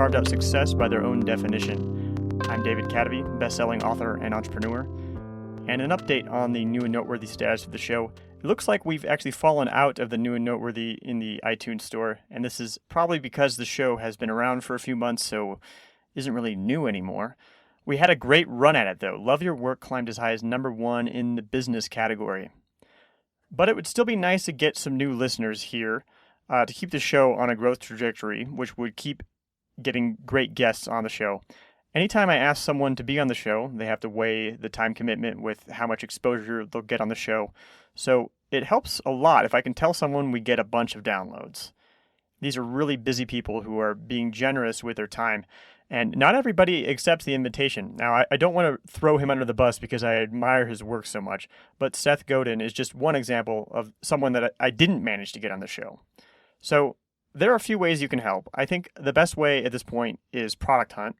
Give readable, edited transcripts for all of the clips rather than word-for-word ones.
carved out success by their own definition. I'm David Cadeby, best-selling author and entrepreneur. And an update on the new and noteworthy status of the show. It looks like we've actually fallen out of the new and noteworthy in the iTunes store, and this is probably because the show has been around for a few months, so isn't really new anymore. We had a great run at it, though. Love Your Work climbed as high as number 1 in the business category. But it would still be nice to get some new listeners here to keep the show on a growth trajectory, which would keep getting great guests on the show. Anytime I ask someone to be on the show, they have to weigh the time commitment with how much exposure they'll get on the show. So it helps a lot if I can tell someone we get a bunch of downloads. These are really busy people who are being generous with their time, and not everybody accepts the invitation. Now, I don't want to throw him under the bus because I admire his work so much, but Seth Godin is just one example of someone that I didn't manage to get on the show. So there are a few ways you can help. I think the best way at this point is Product Hunt.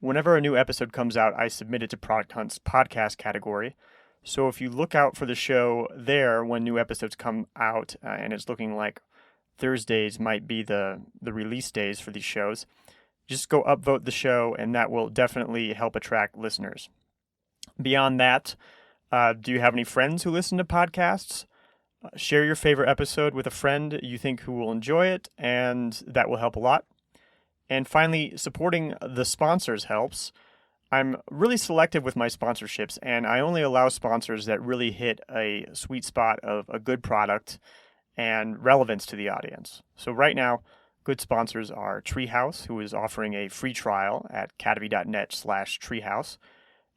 Whenever a new episode comes out, I submit it to Product Hunt's podcast category. So if you look out for the show there when new episodes come out, and it's looking like Thursdays might be the release days for these shows, just go upvote the show, and that will definitely help attract listeners. Beyond that, do you have any friends who listen to podcasts? Share your favorite episode with a friend you think who will enjoy it, and that will help a lot. And finally, supporting the sponsors helps. I'm really selective with my sponsorships, and I only allow sponsors that really hit a sweet spot of a good product and relevance to the audience. So right now, good sponsors are Treehouse, who is offering a free trial at cadeby.net/treehouse,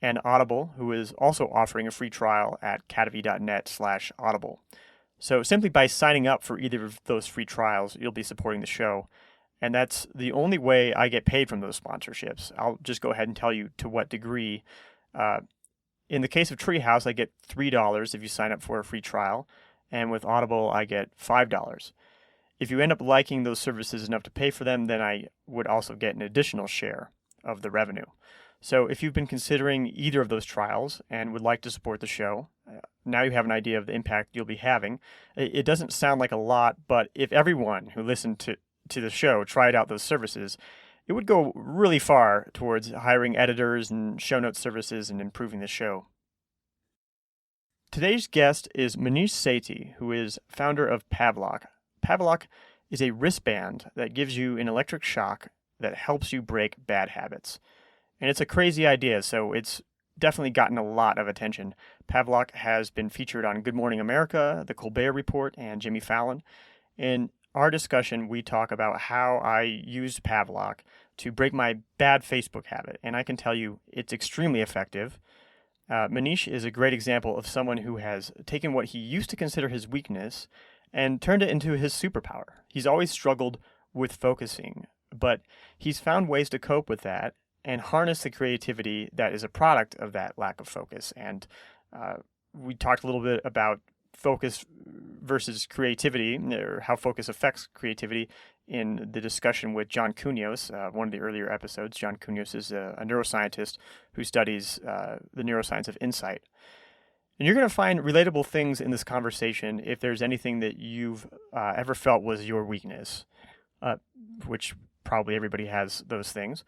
and Audible, who is also offering a free trial at cadeby.net/audible. So simply by signing up for either of those free trials, you'll be supporting the show. And that's the only way I get paid from those sponsorships. I'll just go ahead and tell you to what degree. In the case of Treehouse, I get $3 if you sign up for a free trial. And with Audible, I get $5. If you end up liking those services enough to pay for them, then I would also get an additional share of the revenue. So if you've been considering either of those trials and would like to support the show, now you have an idea of the impact you'll be having. It doesn't sound like a lot, but if everyone who listened to the show tried out those services, it would go really far towards hiring editors and show notes services and improving the show. Today's guest is Maneesh Sethi, who is founder of Pavlok. Pavlok is a wristband that gives you an electric shock that helps you break bad habits. And it's a crazy idea, so it's definitely gotten a lot of attention. Pavlok has been featured on Good Morning America, The Colbert Report, and Jimmy Fallon. In our discussion, we talk about how I used Pavlok to break my bad Facebook habit, and I can tell you it's extremely effective. Maneesh is a great example of someone who has taken what he used to consider his weakness and turned it into his superpower. He's always struggled with focusing, but he's found ways to cope with that and harness the creativity that is a product of that lack of focus. And we talked a little bit about focus versus creativity, or how focus affects creativity in the discussion with John Cunios, one of the earlier episodes. John Cunios is a neuroscientist who studies the neuroscience of insight. And you're going to find relatable things in this conversation if there's anything that you've ever felt was your weakness, which probably everybody has those things.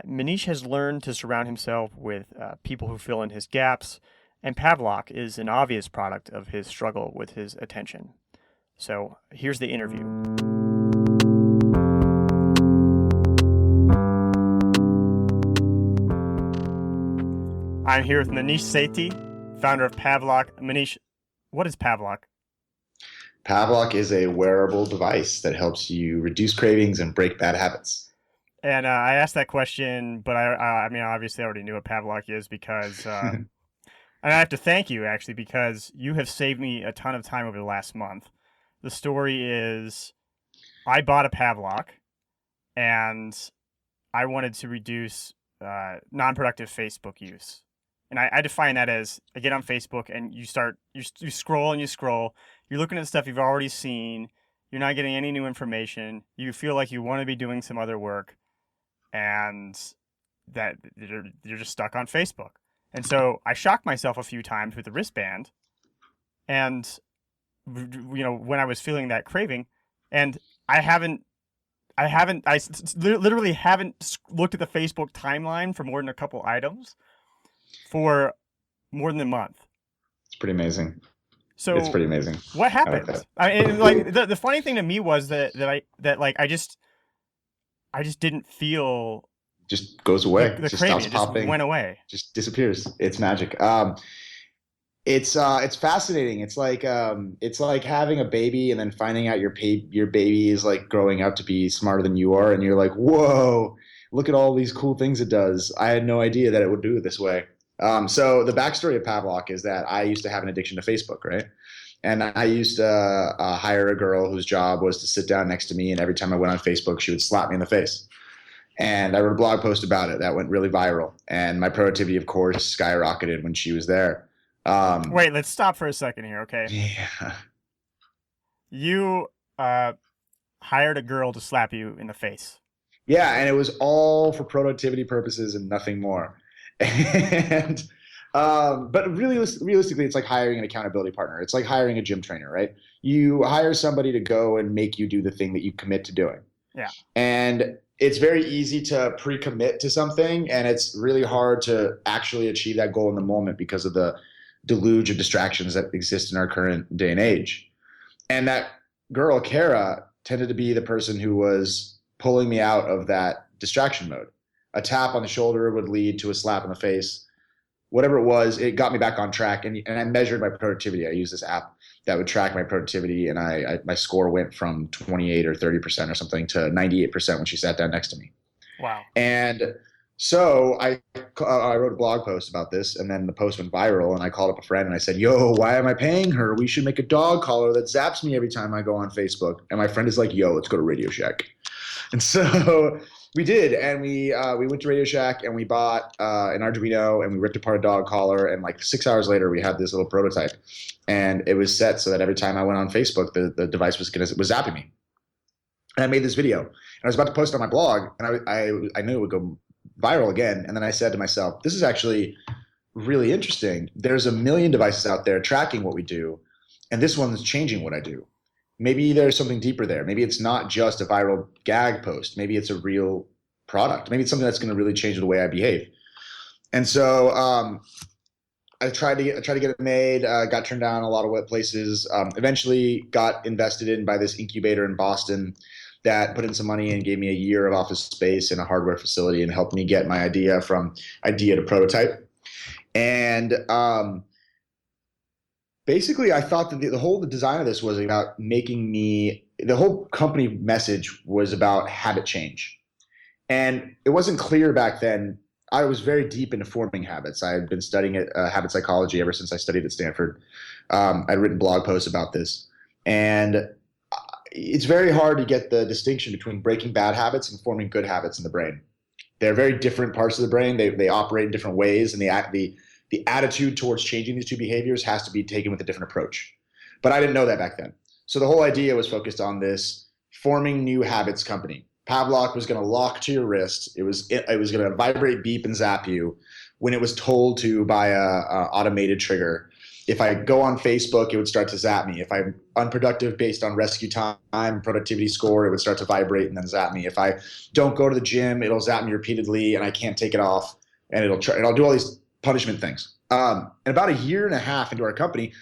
Maneesh has learned to surround himself with people who fill in his gaps, and Pavlok is an obvious product of his struggle with his attention. So here's the interview. I'm here with Maneesh Sethi, founder of Pavlok. Maneesh, what is Pavlok? Pavlok is a wearable device that helps you reduce cravings and break bad habits. And I asked that question, but I mean, obviously I already knew what Pavlok is because... And I have to thank you, actually, because you have saved me a ton of time over the last month. The story is, I bought a Pavlok, and I wanted to reduce non-productive Facebook use. And I define that as, I get on Facebook, and you scroll and you scroll. You're looking at stuff you've already seen. You're not getting any new information. You feel like you want to be doing some other work, and that you're just stuck on Facebook. And so I shocked myself a few times with the wristband, and when I was feeling that craving, and I literally haven't looked at the Facebook timeline for more than a couple items for more than a month. It's pretty amazing. So it's pretty amazing. What I like happened? that. I mean, like the funny thing to me was that I just didn't feel Just goes away. the Just craving. stops It just popping. went away. Just disappears. It's magic. It's fascinating. It's like having a baby and then finding out your baby is like growing up to be smarter than you are, and you're like, whoa, look at all these cool things it does. I had no idea that it would do it this way. So the backstory of Pavlok is that I used to have an addiction to Facebook, right? And I used to hire a girl whose job was to sit down next to me, and every time I went on Facebook, she would slap me in the face. And I wrote a blog post about it that went really viral, and my productivity, of course, skyrocketed when she was there. Wait, let's stop for a second here, okay? Yeah. You hired a girl to slap you in the face. Yeah, and it was all for productivity purposes and nothing more. And but really, realistically, it's like hiring an accountability partner. It's like hiring a gym trainer, right? You hire somebody to go and make you do the thing that you commit to doing. Yeah. And it's very easy to pre-commit to something, and it's really hard to actually achieve that goal in the moment because of the deluge of distractions that exist in our current day and age. And that girl, Kara, tended to be the person who was pulling me out of that distraction mode. A tap on the shoulder would lead to a slap in the face. Whatever it was, it got me back on track. And I measured my productivity. I used this app that would track my productivity, and my score went from 28 or 30% or something to 98% when she sat down next to me. Wow. And so I wrote a blog post about this, and then the post went viral, and I called up a friend and I said, yo, why am I paying her? We should make a dog collar that zaps me every time I go on Facebook. And my friend is like, yo, let's go to Radio Shack. And so we did, and we went to Radio Shack, and we bought an Arduino, and we ripped apart a dog collar, and like 6 hours later we had this little prototype, and it was set so that every time I went on Facebook, the device was zapping me. And I made this video, and I was about to post it on my blog, and I knew it would go viral again. And then I said to myself, this is actually really interesting. There's a million devices out there tracking what we do, and this one's changing what I do. Maybe there's something deeper there. Maybe it's not just a viral gag post. Maybe it's a real product. Maybe it's something that's going to really change the way I behave. And so I tried to get it made, got turned down a lot of places, eventually got invested in by this incubator in Boston that put in some money and gave me a year of office space in a hardware facility and helped me get my idea from idea to prototype. And basically, I thought that the whole design of this was about the whole company message was about habit change. And it wasn't clear back then. I was very deep into forming habits. I had been studying habit psychology ever since I studied at Stanford. I'd written blog posts about this. And it's very hard to get the distinction between breaking bad habits and forming good habits in the brain. They're very different parts of the brain. They operate in different ways, and the attitude towards changing these two behaviors has to be taken with a different approach. But I didn't know that back then. So the whole idea was focused on this forming new habits company. Pavlok was going to lock to your wrist. It was going to vibrate, beep, and zap you when it was told to by a automated trigger. If I go on Facebook, it would start to zap me. If I'm unproductive based on rescue time, productivity score, it would start to vibrate and then zap me. If I don't go to the gym, it'll zap me repeatedly and I can't take it off, and I'll do all these punishment things. And about a year and a half into our company,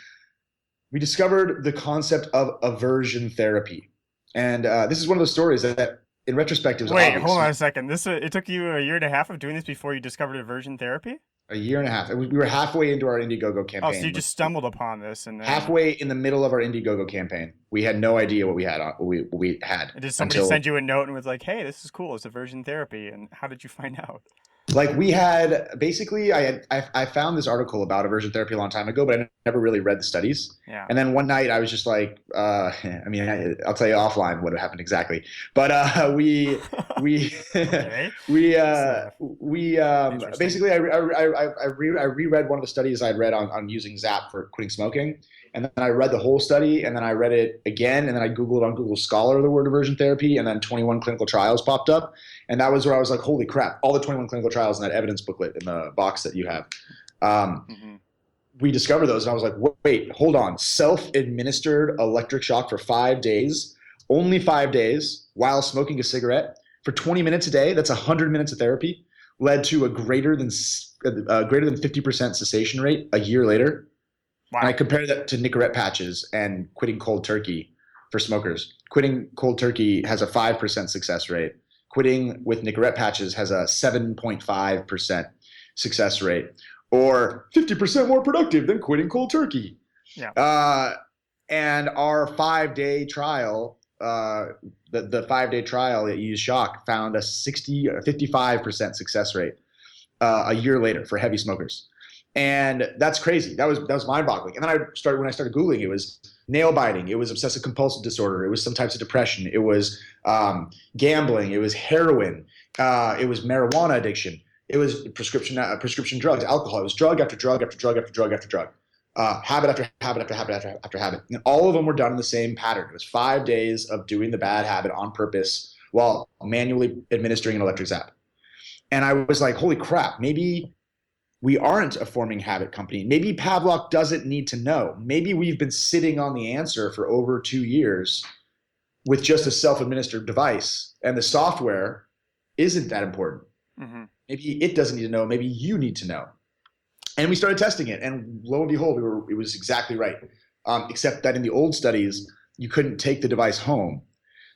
we discovered the concept of aversion therapy. And this is one of those stories that in retrospect, it was obvious. Wait, hold on a second. It took you a year and a half of doing this before you discovered aversion therapy? A year and a half. We were halfway into our Indiegogo campaign. Oh, so you just stumbled upon this, and then... halfway in the middle of our Indiegogo campaign, we had no idea what we had. We had. Did somebody send you a note and was like, "Hey, this is cool. It's aversion therapy." And how did you find out? Like we had basically, I found this article about aversion therapy a long time ago, but I never really read the studies. Yeah. And then one night I was just like, I'll tell you offline what had happened exactly. But basically I reread one of the studies I'd read on using Zap for quitting smoking. And then I read the whole study, and then I read it again, and then I Googled on Google Scholar the word aversion therapy, and then 21 clinical trials popped up. And that was where I was like, holy crap, all the 21 clinical trials in that evidence booklet in the box that you have. We discovered those, and I was like, wait, hold on. Self-administered electric shock for 5 days only 5 days while smoking a cigarette for 20 minutes a day. That's 100 minutes of therapy, led to a greater than 50% cessation rate a year later. Wow. And I compared that to Nicorette patches and quitting cold turkey for smokers. Quitting cold turkey has a 5% success rate. Quitting with Nicorette patches has a 7.5% success rate, or 50% more productive than quitting cold turkey. Yeah. And our 5-day trial, the 5-day trial that used shock found a 60 or 55% success rate a year later for heavy smokers. And that's crazy. That was mind-boggling. And then when I started Googling, it was nail biting, it was obsessive compulsive disorder, it was some types of depression, it was gambling, it was heroin, it was marijuana addiction, it was prescription drugs, alcohol, it was drug after drug after drug after drug after drug, habit after habit after habit after habit. And all of them were done in the same pattern. It was 5 days of doing the bad habit on purpose while manually administering an electric zap. And I was like, holy crap, maybe we aren't a forming habit company. Maybe Pavlok doesn't need to know. Maybe we've been sitting on the answer for over 2 years with just a self-administered device, and the software isn't that important. Mm-hmm. Maybe it doesn't need to know. Maybe you need to know. And we started testing it, and lo and behold, it was exactly right. Except that in the old studies, you couldn't take the device home.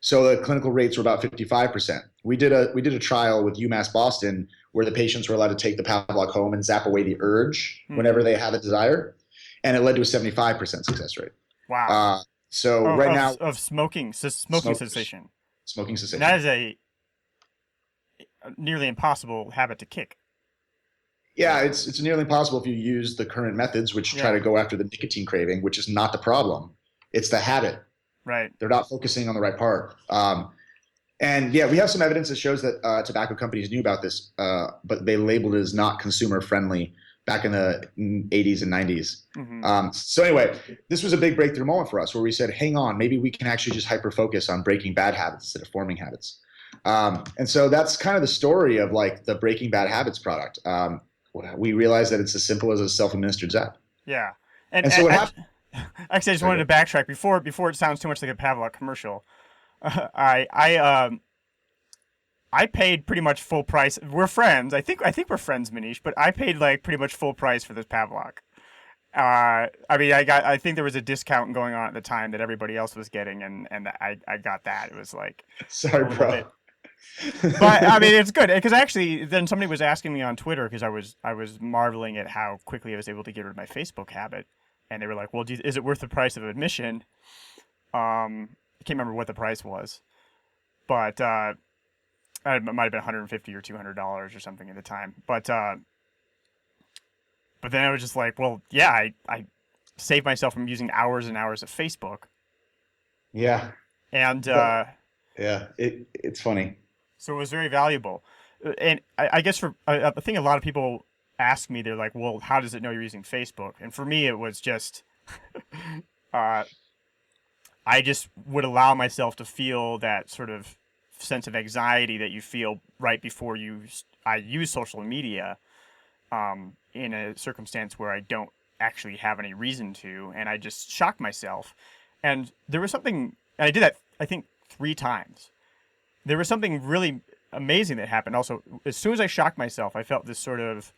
So the clinical rates were about 55%. We did a trial with UMass Boston where the patients were allowed to take the Pavlok home and zap away the urge whenever they had a desire, and it led to a 75% success rate. Wow. Now of smoking cessation. Smoking cessation. That is a nearly impossible habit to kick. Yeah, it's nearly impossible if you use the current methods, which try to go after the nicotine craving, which is not the problem. It's the habit. Right. They're not focusing on the right part. And yeah, we have some evidence that shows that tobacco companies knew about this, but they labeled it as not consumer friendly back in the 80s and 90s. Mm-hmm. So anyway, this was a big breakthrough moment for us where we said, hang on, maybe we can actually just hyper focus on breaking bad habits instead of forming habits. And so that's kind of the story of like the Breaking Bad Habits product. We realized that it's as simple as a self-administered zap. Yeah. And so what happened? Actually, I just wanted to backtrack before it sounds too much like a Pavlok commercial. I paid pretty much full price. We're friends. I think we're friends, Maneesh. But I paid like pretty much full price for this Pavlok. I think there was a discount going on at the time that everybody else was getting, and I got that. It was like, sorry, bro. But I mean, it's good because actually, then somebody was asking me on Twitter because I was marveling at how quickly I was able to get rid of my Facebook habit, and they were like, "Well, is it worth the price of admission?" I can't remember what the price was, but it might have been $150 or $200 or something at the time. But then I was just like, well, yeah, I saved myself from using hours and hours of Facebook. Yeah. And yeah, it's funny. So it was very valuable. And I guess I think a lot of people ask me, they're like, well, how does it know you're using Facebook? And for me, it was just, I just would allow myself to feel that sort of sense of anxiety that you feel right before I use social media in a circumstance where I don't actually have any reason to, and I just shock myself. And there was something, and I did that, I think, 3 times. There was something really amazing that happened. Also, as soon as I shocked myself, I felt this sort of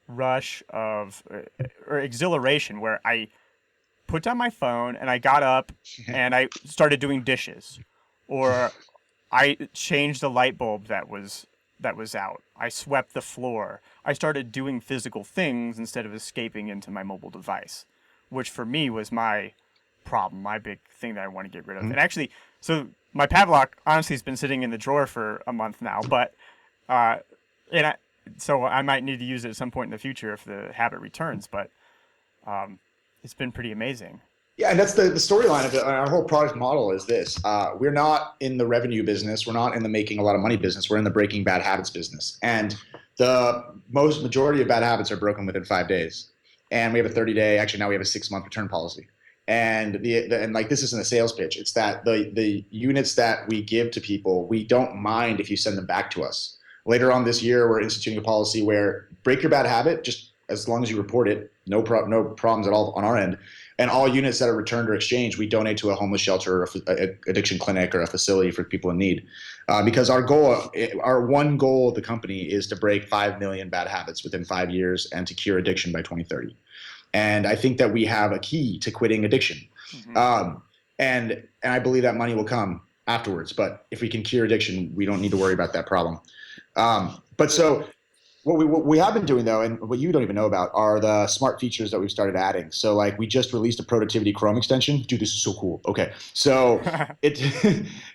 rush of or exhilaration where I put down my phone and I got up and I started doing dishes, or I changed the light bulb that was out. I swept the floor. I started doing physical things instead of escaping into my mobile device, which for me was my problem, my big thing that I want to get rid of. Mm-hmm. And actually, so my Pavlok honestly has been sitting in the drawer for a month now, but so I might need to use it at some point in the future if the habit returns. But it's been pretty amazing. Yeah, and that's the storyline of it. Our whole product model is this. We're not in the revenue business. We're not in the making a lot of money business. We're in the breaking bad habits business. And the majority of bad habits are broken within 5 days. And we have a 30-day, actually now we have a 6-month return policy. And and like this isn't a sales pitch. It's that the units that we give to people, we don't mind if you send them back to us. Later on this year, we're instituting a policy where break your bad habit, just as long as you report it, no problems at all on our end. And all units that are returned or exchanged, we donate to a homeless shelter, or a addiction clinic, or a facility for people in need. Because our one goal of the company is to break 5 million bad habits within 5 years and to cure addiction by 2030. And I think that we have a key to quitting addiction. And I believe that money will come afterwards. But if we can cure addiction, we don't need to worry about that problem. But so what we have been doing, though, and what you don't even know about, are the smart features that we've started adding. So like we just released a productivity Chrome extension. Dude, this is so cool. Okay. So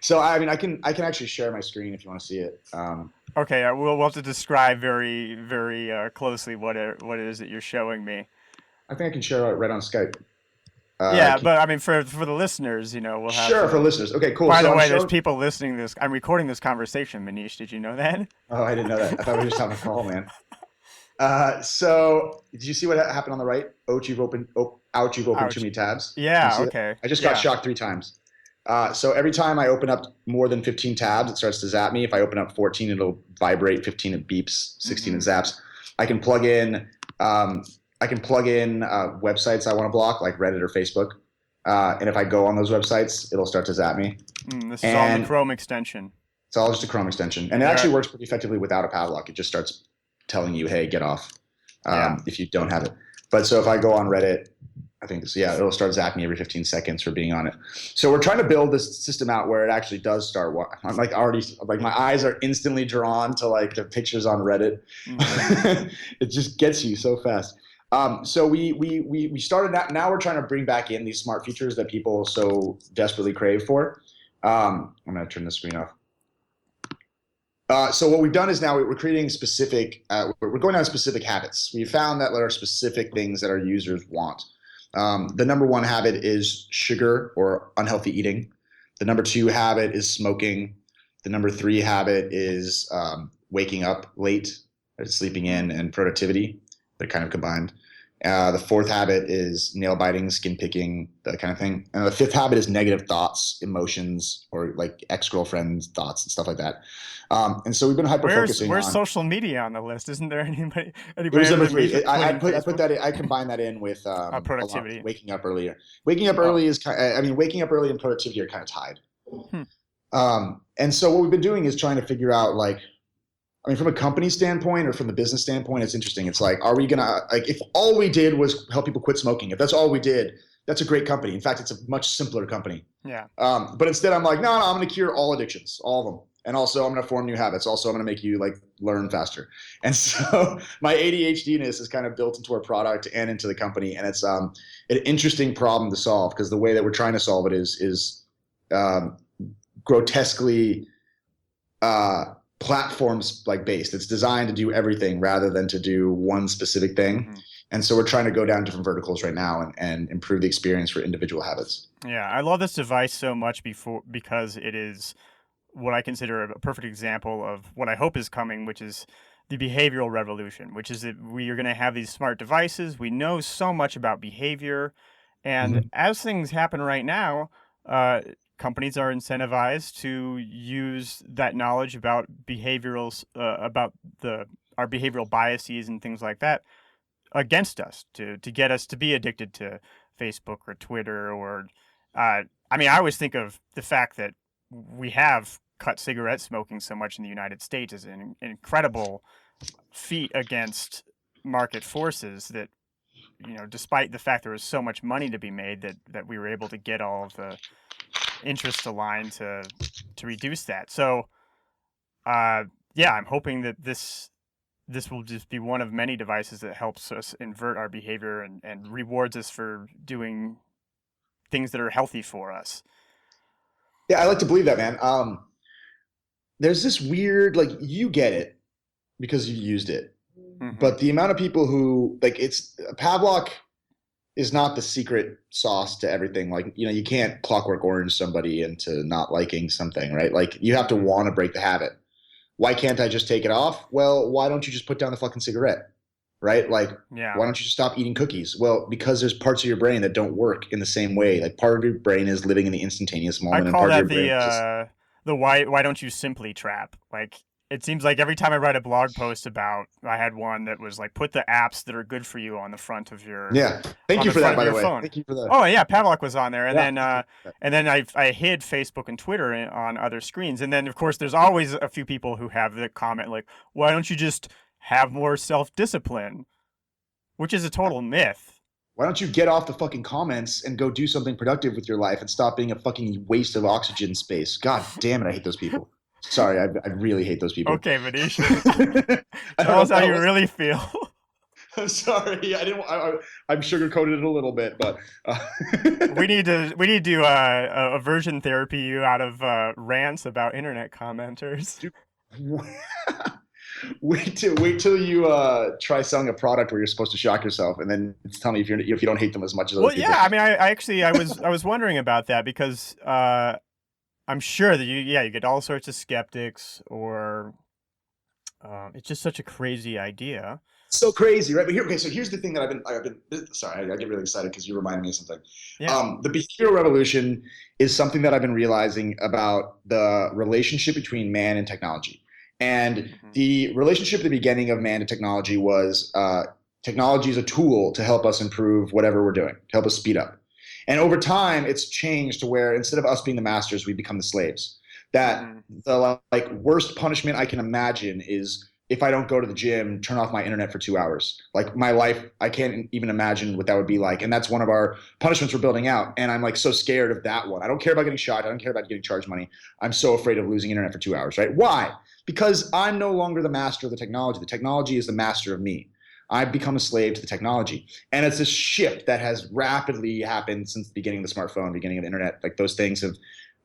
so I mean, I can actually share my screen if you want to see it. Okay. We'll have to describe very, very closely what it is that you're showing me. I think I can share it right on Skype. Yeah, but I mean, for the listeners, we'll have. Sure, for listeners. Okay, cool. By the way, there's people listening to this. I'm recording this conversation, Maneesh. Did you know that? Oh, I didn't know that. I thought we were just having a call, man. So did you see what happened on the right? You've opened too many tabs. Yeah, okay. I just got shocked 3 times. So every time I open up more than 15 tabs, it starts to zap me. If I open up 14, it'll vibrate. 15, it beeps. 16, it zaps. I can plug in websites I want to block, like Reddit or Facebook. And if I go on those websites, it'll start to zap me. This is all the Chrome extension. It's all just a Chrome extension. And it actually works pretty effectively without a Pavlok. It just starts telling you, hey, get off, if you don't have it. But so if I go on Reddit, I think it'll start zapping me every 15 seconds for being on it. So we're trying to build this system out where it actually does start. I'm like my eyes are instantly drawn to like the pictures on Reddit. It just gets you so fast. So we started that. Now we're trying to bring back in these smart features that people so desperately crave for. I'm going to turn the screen off. So what we've done is now we're creating specific, we're going down specific habits. We found that there are specific things that our users want. The number 1 habit is sugar or unhealthy eating. The number 2 habit is smoking. The number 3 habit is waking up late, or sleeping in, and productivity. They're kind of combined. The 4th habit is nail biting, skin picking, that kind of thing. And the 5th habit is negative thoughts, emotions, or like ex-girlfriend thoughts and stuff like that. And so we've been hyper-focusing Where's social media on the list? Isn't there anybody? There's number 3. I put that in, I combine that in with productivity. Waking up earlier. Waking up early is waking up early and productivity are kind of tied. And so what we've been doing is trying to figure out from a company standpoint or from the business standpoint, it's interesting. It's like, are we going to, if all we did was help people quit smoking, if that's all we did, that's a great company. In fact, it's a much simpler company. Yeah. But instead I'm like, no, I'm going to cure all addictions, all of them. And also I'm going to form new habits. Also, I'm going to make you learn faster. And so my ADHD-ness is kind of built into our product and into the company. And it's an interesting problem to solve, because the way that we're trying to solve it is grotesquely, platforms based. It's designed to do everything rather than to do one specific thing. And so we're trying to go down different verticals right now and improve the experience for individual habits. Yeah, I love this device so much because it is what I consider a perfect example of what I hope is coming, which is the behavioral revolution, which is that we are going to have these smart devices. We know so much about behavior. And as things happen right now, companies are incentivized to use that knowledge about our behavioral biases and things like that against us to get us to be addicted to Facebook or Twitter or I always think of the fact that we have cut cigarette smoking so much in the United States as an incredible feat against market forces that, despite the fact there was so much money to be made, that we were able to get all of the interests aligned to reduce that. So, I'm hoping that this will just be one of many devices that helps us invert our behavior and rewards us for doing things that are healthy for us. Yeah, I like to believe that, man. There's this weird, you get it because you used it, but the amount of people who it's Pavlok is not the secret sauce to everything. You can't Clockwork Orange somebody into not liking something, right? You have to want to break the habit. Why can't I just take it off? Well, why don't you just put down the fucking cigarette, right? Why don't you just stop eating cookies? Well, because there's parts of your brain that don't work in the same way. Part of your brain is living in the instantaneous moment. I call that the why don't you simply trap? It seems like every time I write a blog post I had one that was like, put the apps that are good for you on the front of your Yeah. Thank you for that, by the way. phone. Thank you for that. Oh yeah, Pavlok was on there, and Yeah. then I hid Facebook and Twitter on other screens, and then of course there's always a few people who have the comment like, why don't you just have more self-discipline, which is a total myth. Why don't you get off the fucking comments and go do something productive with your life and stop being a fucking waste of oxygen space? God damn it, I hate those people. Sorry, I really hate those people. Okay, Maneesh. Tell us how you really feel. I'm sorry. I'm sugarcoated it a little bit, but we need to do aversion therapy you out of rants about internet commenters. Wait till you try selling a product where you're supposed to shock yourself, and then tell me if you don't hate them as much as other people. Well, yeah. I mean, I was wondering about that because I'm sure that you get all sorts of skeptics, or it's just such a crazy idea. So crazy, right? But so here's the thing that I've been. Sorry, I get really excited because you reminded me of something. Yeah. The behavioral revolution is something that I've been realizing about the relationship between man and technology. And the relationship at the beginning of man to technology was technology is a tool to help us improve whatever we're doing, to help us speed up. And over time, it's changed to where instead of us being the masters, we become the slaves. That the worst punishment I can imagine is if I don't go to the gym, turn off my internet for 2 hours. Like my life, I can't even imagine what that would be like. And that's one of our punishments we're building out. And I'm like so scared of that one. I don't care about getting shot. I don't care about getting charged money. I'm so afraid of losing internet for 2 hours, right? Why? Because I'm no longer the master of the technology. The technology is the master of me. I've become a slave to the technology. And it's a shift that has rapidly happened since the beginning of the smartphone, beginning of the internet. Like those things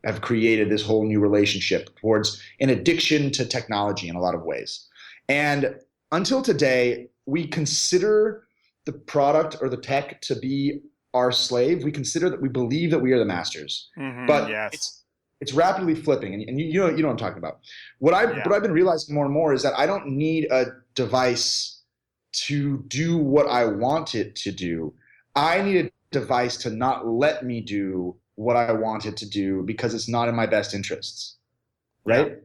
have created this whole new relationship towards an addiction to technology in a lot of ways. And until today, we consider the product or the tech to be our slave. We believe that we are the masters. But yes. It's rapidly flipping, and you know what I'm talking about. What I've been realizing more and more is that I don't need a device to do what I want it to do. I need a device to not let me do what I want it to do because it's not in my best interests, right? Yeah.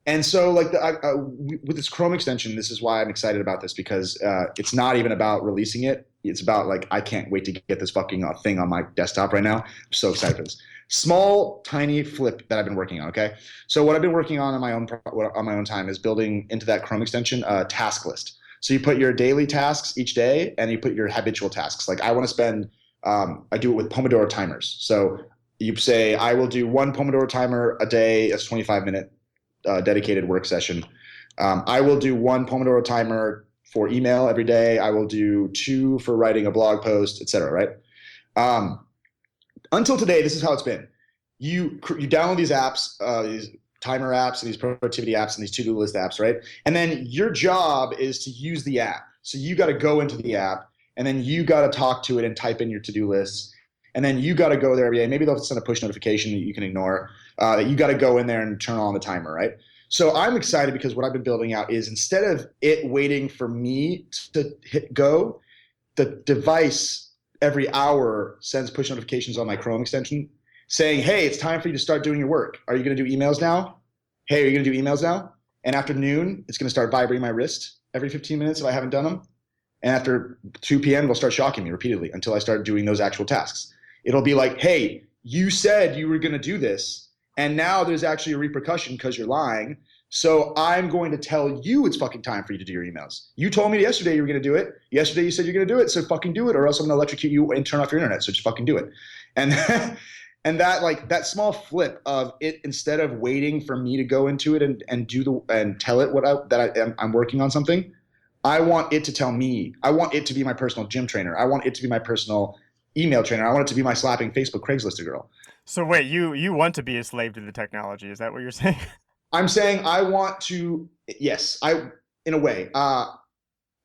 And so with this Chrome extension, this is why I'm excited about this, because it's not even about releasing it. It's about I can't wait to get this fucking thing on my desktop right now. I'm so excited for this. Small, tiny flip that I've been working on, okay? So what I've been working on my own time is building into that Chrome extension a task list. So you put your daily tasks each day, and you put your habitual tasks. Like I want to spend, I do it with Pomodoro timers. So you say, I will do one Pomodoro timer a day. That's 25-minute dedicated work session. I will do one Pomodoro timer for email every day. I will do 2 for writing a blog post, etc. Right? Until today, this is how it's been. You download these apps, these timer apps and these productivity apps and these to-do list apps, right? And then your job is to use the app. So you got to go into the app, and then you got to talk to it and type in your to-do lists. And then you got to go there every day. Maybe they'll send a push notification that you can ignore. You got to go in there and turn on the timer, right? So I'm excited because what I've been building out is instead of it waiting for me to hit go, the device every hour sends push notifications on my Chrome extension saying, hey, it's time for you to start doing your work. Are you going to do emails now? Hey, are you going to do emails now? And after noon, it's going to start vibrating my wrist every 15 minutes if I haven't done them. And after 2 p.m., it'll start shocking me repeatedly until I start doing those actual tasks. It'll be like, hey, you said you were going to do this, and now there's actually a repercussion because you're lying. So I'm going to tell you it's fucking time for you to do your emails. You told me yesterday you were going to do it. Yesterday you said you're going to do it, so fucking do it, or else I'm going to electrocute you and turn off your internet. So just fucking do it. And and that small flip of it, instead of waiting for me to go into it and tell it I'm working on something, I want it to tell me. I want it to be my personal gym trainer. I want it to be my personal email trainer. I want it to be my slapping Facebook Craigslist girl. So wait, you want to be a slave to the technology? Is that what you're saying? I'm saying I want to. Yes, in a way. I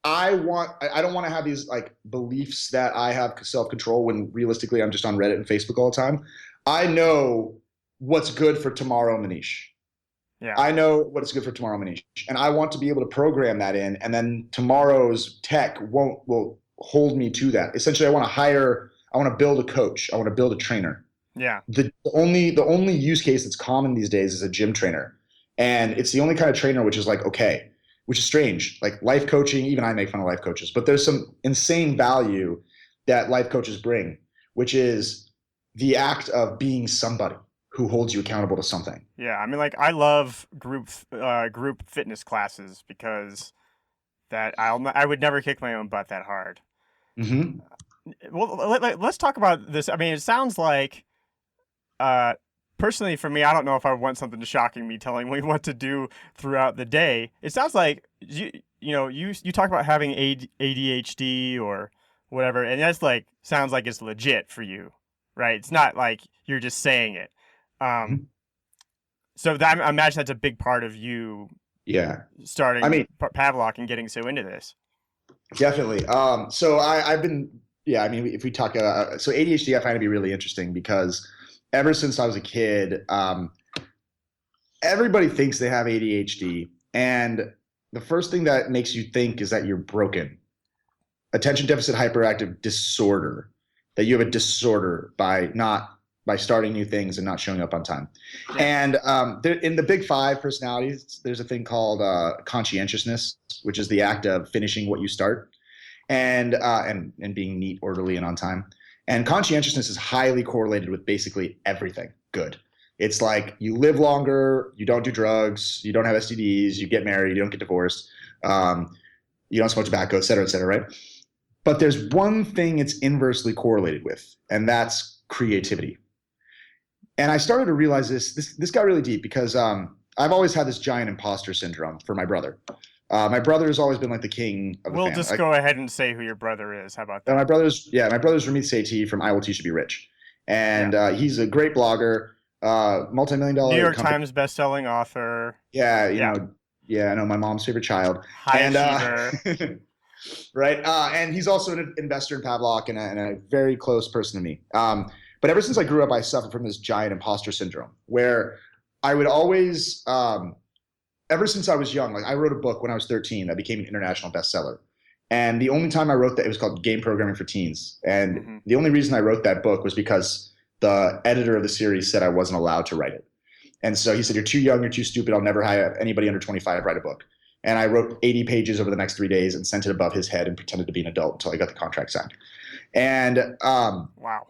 don't want to have these beliefs that I have self-control when realistically I'm just on Reddit and Facebook all the time. I know what's good for tomorrow, Maneesh. Yeah. I know what's good for tomorrow, Maneesh, and I want to be able to program that in, and then tomorrow's tech will hold me to that. Essentially, I want to build a coach. I want to build a trainer. Yeah. The only use case that's common these days is a gym trainer. And it's the only kind of trainer which is like, okay, which is strange. Like life coaching, even I make fun of life coaches, but there's some insane value that life coaches bring, which is the act of being somebody who holds you accountable to something. Yeah, I mean, like I love group fitness classes because I would never kick my own butt that hard. Mm-hmm. Well, let's talk about this. I mean, it sounds like, personally for me, I don't know if I want something shocking me telling me what to do throughout the day. It sounds like you talk about having ADHD or whatever, and that's like sounds like it's legit for you, right? It's not like you're just saying it. Mm-hmm. So I imagine that's a big part of you. Yeah. Starting I mean, Pavlok and getting so into this. definitely. So I've been, yeah, I mean, if we talk, so ADHD, I find to be really interesting because ever since I was a kid, everybody thinks they have ADHD. And the first thing that makes you think is that you're broken. Attention deficit hyperactive disorder, that you have a disorder by starting new things and not showing up on time. Yeah. And in the big five personalities, there's a thing called conscientiousness, which is the act of finishing what you start and being neat, orderly, and on time. And conscientiousness is highly correlated with basically everything good. It's like you live longer, you don't do drugs, you don't have STDs, you get married, you don't get divorced, you don't smoke tobacco, et cetera, right? But there's one thing it's inversely correlated with, and that's creativity. And I started to realize this got really deep because I've always had this giant imposter syndrome for my brother. My brother has always been like the king of the family. We'll just go ahead and say who your brother is. How about that? My brother's Sethi from I Will Teach You to Be Rich. And he's a great blogger, multi-million-dollar New York Times best-selling author. Yeah, I know, my mom's favorite child. High achiever. Right. And he's also an investor in Pavlok and a very close person to me. But ever since I grew up, I suffered from this giant imposter syndrome where I would always, ever since I was young, like I wrote a book when I was 13 that became an international bestseller. And the only time I wrote that, it was called Game Programming for Teens. And the only reason I wrote that book was because the editor of the series said I wasn't allowed to write it. And so he said, you're too young, you're too stupid, I'll never have anybody under 25 write a book. And I wrote 80 pages over the next 3 days and sent it above his head and pretended to be an adult until I got the contract signed. And wow.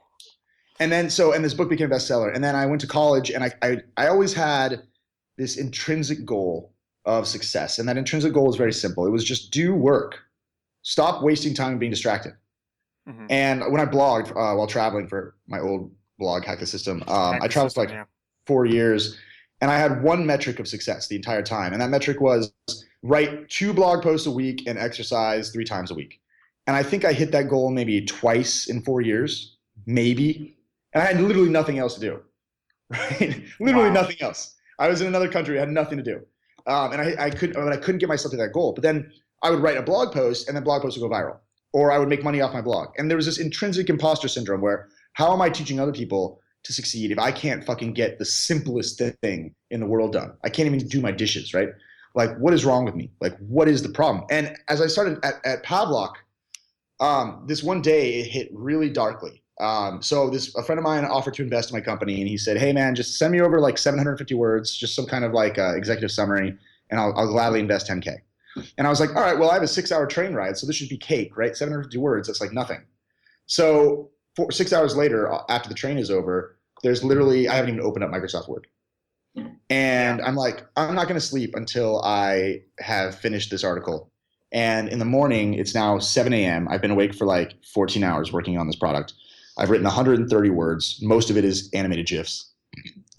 And then and this book became a bestseller. And then I went to college and I always had this intrinsic goal of success. And that intrinsic goal was very simple. It was just do work. Stop wasting time being distracted. Mm-hmm. And when I blogged while traveling for my old blog, Hack the System, I traveled for like 4 years and I had one metric of success the entire time. And that metric was write 2 blog posts a week and exercise 3 times a week. And I think I hit that goal maybe twice in 4 years, maybe. And I had literally nothing else to do, right? Literally nothing else. I was in another country, I had nothing to do. And I couldn't get myself to that goal. But then I would write a blog post and then blog post would go viral. Or I would make money off my blog. And there was this intrinsic imposter syndrome where how am I teaching other people to succeed if I can't fucking get the simplest thing in the world done? I can't even do my dishes, right? Like, what is wrong with me? Like, what is the problem? And as I started at Pavlok, this one day it hit really darkly. So a friend of mine offered to invest in my company and he said, hey man, just send me over like 750 words, just some kind of like executive summary, and I'll gladly invest 10K. And I was like, all right, well, I have a 6-hour train ride, so this should be cake, right? 750 words, that's like nothing. So 6 hours later, after the train is over, there's literally, I haven't even opened up Microsoft Word. And I'm like, I'm not going to sleep until I have finished this article. And in the morning, it's now 7 a.m. I've been awake for like 14 hours working on this product. I've written 130 words. Most of it is animated GIFs.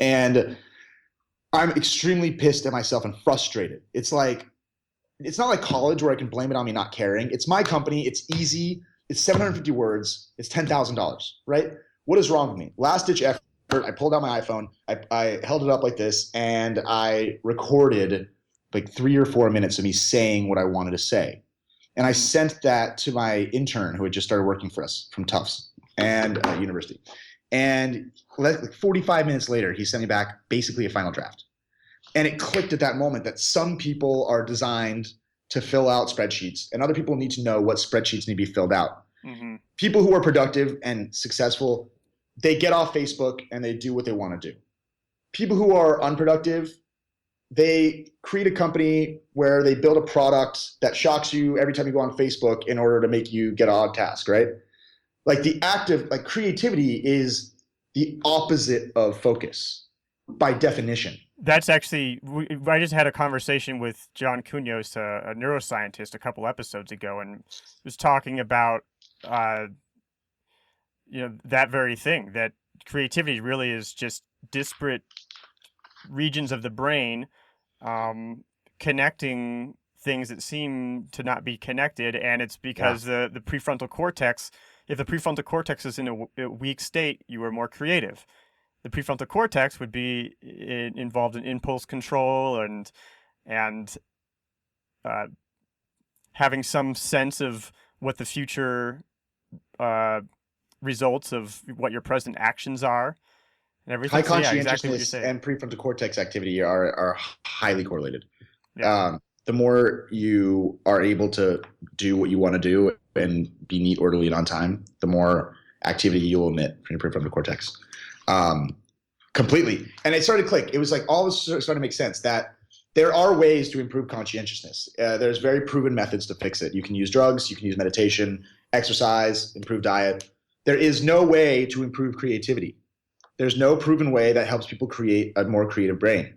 And I'm extremely pissed at myself and frustrated. It's like, it's not like college where I can blame it on me not caring. It's my company. It's easy. It's 750 words. It's $10,000, right? What is wrong with me? Last ditch effort. I pulled out my iPhone. I held it up like this and I recorded like 3 or 4 minutes of me saying what I wanted to say. And I sent that to my intern who had just started working for us from Tufts and University. And like 45 minutes later, he sent me back basically a final draft. And it clicked at that moment that some people are designed to fill out spreadsheets and other people need to know what spreadsheets need to be filled out. Mm-hmm. People who are productive and successful, they get off Facebook and they do what they want to do. People who are unproductive, they create a company where they build a product that shocks you every time you go on Facebook in order to make you get odd task, right? Like the active, like creativity is the opposite of focus by definition. That's actually, I just had a conversation with John Cunhos, a neuroscientist, a couple episodes ago, and was talking about, that very thing, that creativity really is just disparate regions of the brain connecting things that seem to not be connected, and it's because the prefrontal cortex, if the prefrontal cortex is in a weak state, you are more creative. The prefrontal cortex would be involved in impulse control and having some sense of what the future results of what your present actions are and everything. High conscientiousness exactly what you're saying. and prefrontal cortex activity are highly correlated. Yeah. The more you are able to do what you want to do and be neat, orderly, and on time, the more activity you'll emit from your prefrontal cortex. Completely. And it started to click. It was like all this started to make sense that there are ways to improve conscientiousness. There's very proven methods to fix it. You can use drugs, you can use meditation, exercise, improve diet. There is no way to improve creativity. There's no proven way that helps people create a more creative brain.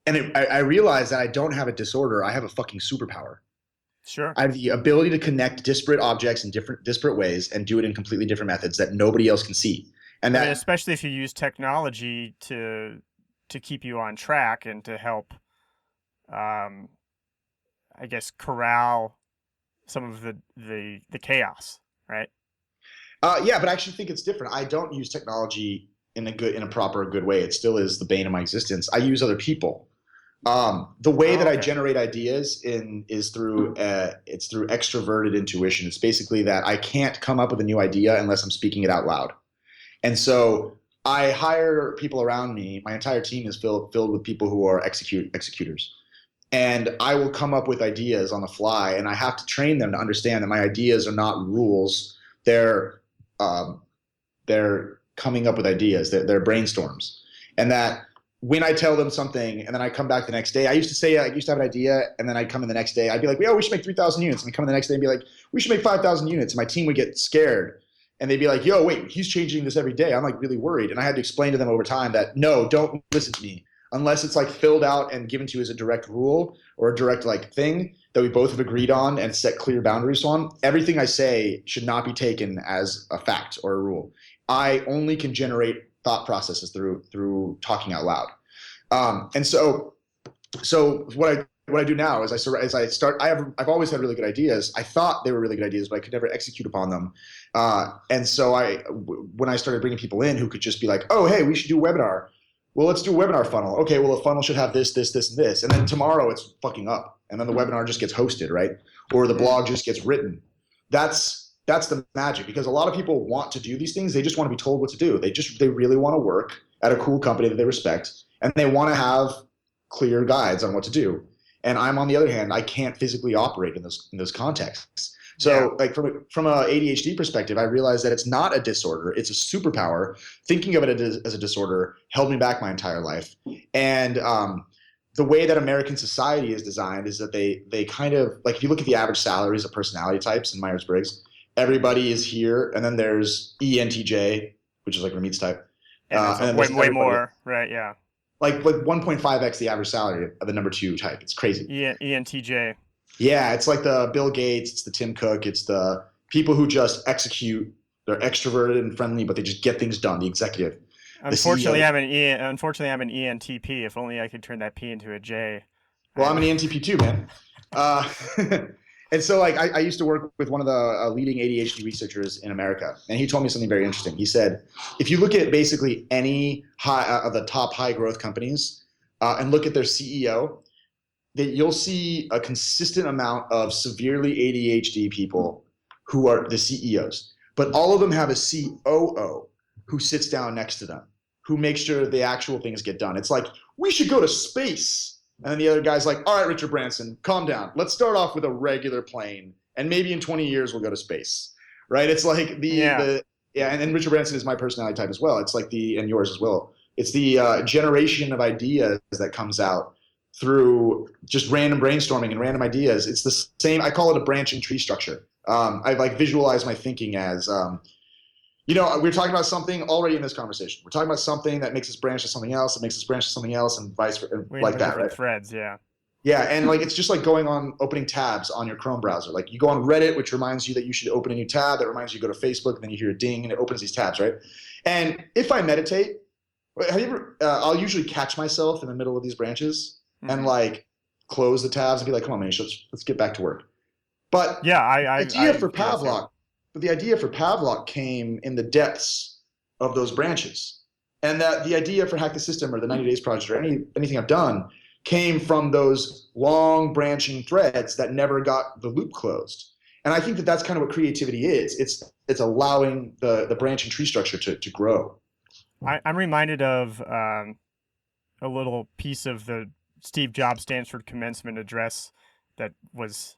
And I realized that I don't have a disorder. I have a fucking superpower. Sure. I have the ability to connect disparate objects in disparate ways and do it in completely different methods that nobody else can see. And that, especially if you use technology to keep you on track and to help, I guess, corral some of the chaos, right? Yeah, but I actually think it's different. I don't use technology in a proper good way. It still is the bane of my existence. I use other people. The way that I generate ideas is through extroverted intuition. It's basically that I can't come up with a new idea unless I'm speaking it out loud. And so I hire people around me. My entire team is filled with people who are executors. And I will come up with ideas on the fly, and I have to train them to understand that my ideas are not rules. They're coming up with ideas. They're brainstorms. And that when I tell them something and then I come back the next day, I used to have an idea, and then I'd come in the next day. I'd be like, we should make 3,000 units. And I'd come in the next day and be like, we should make 5,000 units. And my team would get scared. And they'd be like, yo, wait, he's changing this every day. I'm like really worried. And I had to explain to them over time that no, don't listen to me unless it's like filled out and given to you as a direct rule or a direct like thing that we both have agreed on and set clear boundaries on. Everything I say should not be taken as a fact or a rule. I only can generate thought processes through talking out loud. And so what I do now is I've always had really good ideas. I thought they were really good ideas, but I could never execute upon them. And so when I started bringing people in who could just be like, oh, hey, we should do a webinar. Well, let's do a webinar funnel. Okay, well, the funnel should have this, this, this, and this. And then tomorrow it's fucking up. And then the webinar just gets hosted, right? Or the blog just gets written. That's the magic, because a lot of people want to do these things. They just want to be told what to do. They really want to work at a cool company that they respect, and they want to have clear guides on what to do. And I'm, on the other hand, I can't physically operate in those contexts. So like from a ADHD perspective, I realized that it's not a disorder, it's a superpower. Thinking of it as a disorder held me back my entire life. And the way that American society is designed is that they kind of, like if you look at the average salaries of personality types in Myers-Briggs, everybody is here, and then there's ENTJ, which is like Ramit's type. And then way more, right, yeah. Like 1.5x the average salary of the number 2 type. It's crazy. ENTJ. Yeah, it's like the Bill Gates, it's the Tim Cook, it's the people who just execute. They're extroverted and friendly, but they just get things done. The executive. Unfortunately, I'm an ENTP. If only I could turn that P into a J. Well, I'm an ENTP too, man. And so like I used to work with one of the leading ADHD researchers in America, and he told me something very interesting. He said, if you look at basically any of the top high growth companies and look at their CEO, that you'll see a consistent amount of severely ADHD people who are the CEOs, but all of them have a COO who sits down next to them, who makes sure the actual things get done. It's like, we should go to space. And then the other guy's like, all right, Richard Branson, calm down. Let's start off with a regular plane, and maybe in 20 years we'll go to space, right? It's like and Richard Branson is my personality type as well. It's like and yours as well. It's the generation of ideas that comes out through just random brainstorming and random ideas. It's the same. I call it a branching tree structure. I like visualize my thinking as, we're talking about something already in this conversation. We're talking about something that makes us branch to something else, that makes us branch to something else, and vice versa, like that, right? Threads, yeah. Yeah, and like it's just like opening tabs on your Chrome browser. Like you go on Reddit, which reminds you that you should open a new tab. That reminds you to go to Facebook, and then you hear a ding, and it opens these tabs, right? And if I meditate, have you ever? I'll usually catch myself in the middle of these branches and like close the tabs and be like, "Come on, Maneesh, let's get back to work." But yeah, the idea for Pavlok came in the depths of those branches, and that the idea for Hack the System or the 90 Days Project or anything I've done came from those long branching threads that never got the loop closed. And I think that that's kind of what creativity is. It's allowing the branching tree structure to grow. I'm reminded of a little piece of the Steve Jobs Stanford commencement address that was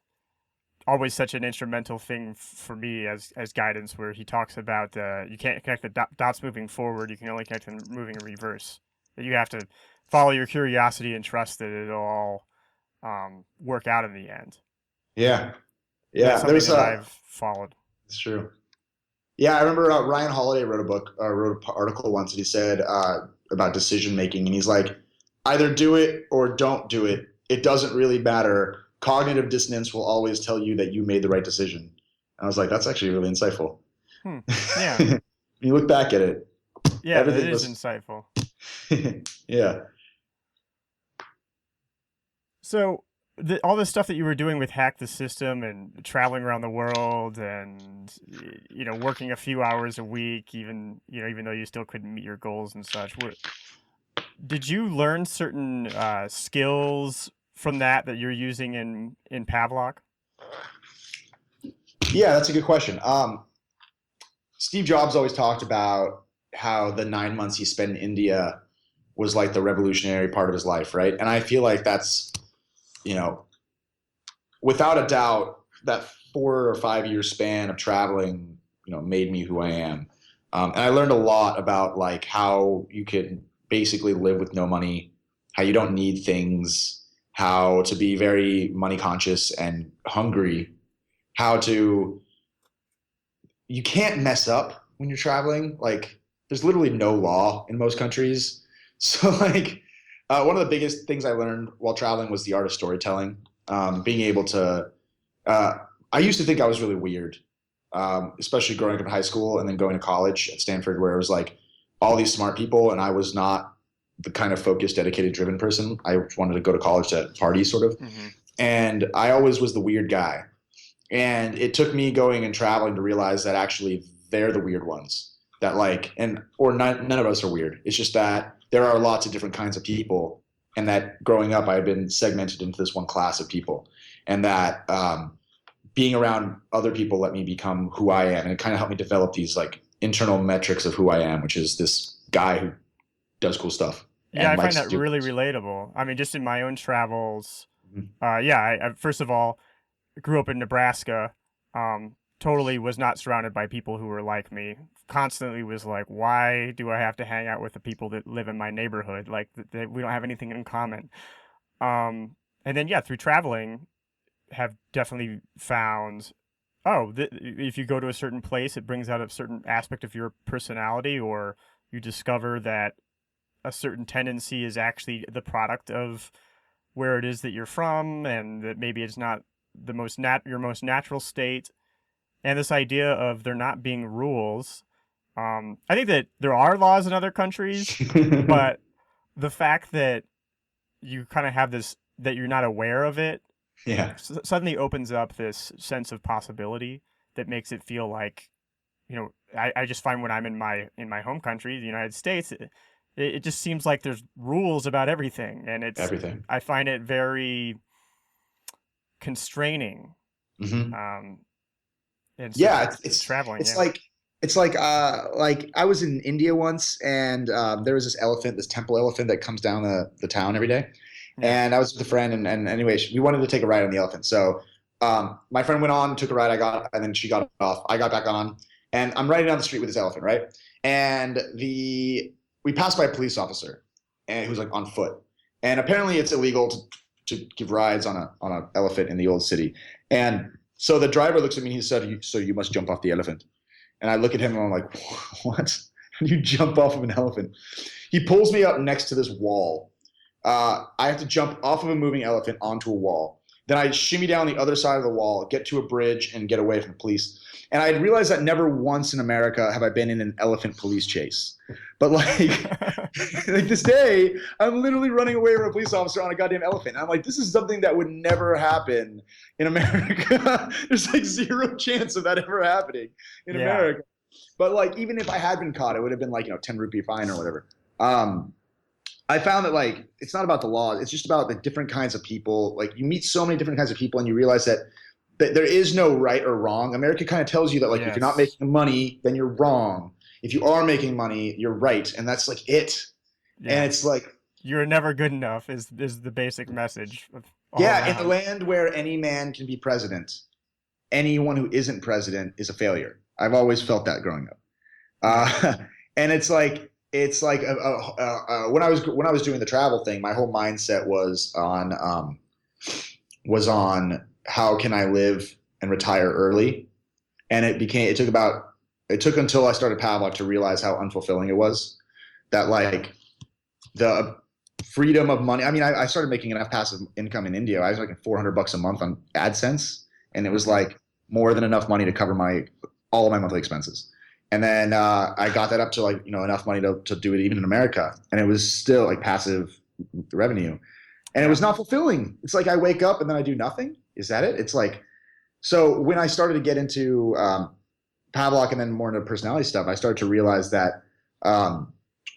always such an instrumental thing for me as guidance, where he talks about you can't connect the dots moving forward, you can only connect them moving in reverse. That you have to follow your curiosity and trust that it'll all work out in the end. Yeah. That's something that I've followed. It's true. Yeah, I remember Ryan Holiday wrote an article once that he said about decision making, and he's like, either do it or don't do it. It doesn't really matter. Cognitive dissonance will always tell you that you made the right decision. And I was like, that's actually really insightful. Yeah. When you look back at it. Yeah, it is insightful. Yeah. So all the stuff that you were doing with Hack the System and traveling around the world and working a few hours a week, even though you still couldn't meet your goals and such, did you learn certain skills from that you're using in Pavlok? Yeah, that's a good question. Steve Jobs always talked about how the 9 months he spent in India was like the revolutionary part of his life, right? And I feel like that's, without a doubt, that 4 or 5 year span of traveling, made me who I am. And I learned a lot about like how you can basically live with no money, how you don't need things, how to be very money conscious and hungry, you can't mess up when you're traveling. Like there's literally no law in most countries. So like one of the biggest things I learned while traveling was the art of storytelling. Being able to, I used to think I was really weird, especially growing up in high school and then going to college at Stanford, where it was like all these smart people and I was not the kind of focused, dedicated, driven person. I wanted to go to college to party sort of. Mm-hmm. And I always was the weird guy. And it took me going and traveling to realize that actually they're the weird ones. That none of us are weird. It's just that there are lots of different kinds of people, and that growing up I had been segmented into this one class of people, and that being around other people let me become who I am, and it kind of helped me develop these like internal metrics of who I am, which is this guy who does cool stuff. Yeah, I find that really relatable. I mean, just in my own travels, I first of all grew up in Nebraska. Totally was not surrounded by people who were like me. Constantly was like, why do I have to hang out with the people that live in my neighborhood? Like, we don't have anything in common. And then, through traveling, have definitely found, if you go to a certain place, it brings out a certain aspect of your personality, or you discover that a certain tendency is actually the product of where it is that you're from, and that maybe it's not the your most natural state. And this idea of there not being rules. I think that there are laws in other countries, but the fact that you kind of have this, that you're not aware of it, suddenly opens up this sense of possibility that makes it feel like, I just find when I'm in my home country, the United States, it just seems like there's rules about everything, and it's everything. I find it very constraining. Mm-hmm. It's traveling. It's like I was in India once, and there was this temple elephant that comes down the town every day. Yeah. And I was with a friend, and anyway, we wanted to take a ride on the elephant. So my friend went on, took a ride, and then she got off. I got back on, and I'm riding down the street with this elephant, right? And we passed by a police officer, and he was like on foot. And apparently it's illegal to give rides on a elephant in the old city. And so the driver looks at me and he said, "So you must jump off the elephant." And I look at him and I'm like, "What? You jump off of an elephant?" He pulls me up next to this wall. I have to jump off of a moving elephant onto a wall. Then I shimmy down the other side of the wall, get to a bridge, and get away from the police. And I realized that never once in America have I been in an elephant police chase. But like this day, I'm literally running away from a police officer on a goddamn elephant. And I'm like, this is something that would never happen in America. There's like zero chance of that ever happening in America. But like, even if I had been caught, it would have been like, 10 rupee fine or whatever. I found that like, it's not about the law. It's just about the different kinds of people. Like you meet so many different kinds of people and you realize that there is no right or wrong. America kind of tells you that like, if you're not making money, then you're wrong. If you are making money, you're right. And that's like it. Yeah. And it's like, you're never good enough is the basic message. In the land where any man can be president, anyone who isn't president is a failure. I've always felt that growing up. And it's like when I was doing the travel thing, my whole mindset was on how can I live and retire early. And it took until I started Pavlok to realize how unfulfilling it was. That like the freedom of money. I mean, I started making enough passive income in India. I was making $400 a month on AdSense, and it was like more than enough money to cover all of my monthly expenses. And then I got that up to like enough money to do it even in America, and it was still like passive revenue, and it was not fulfilling. It's like I wake up and then I do nothing. Is that it? It's like, so when I started to get into Pavlok and then more into personality stuff, I started to realize that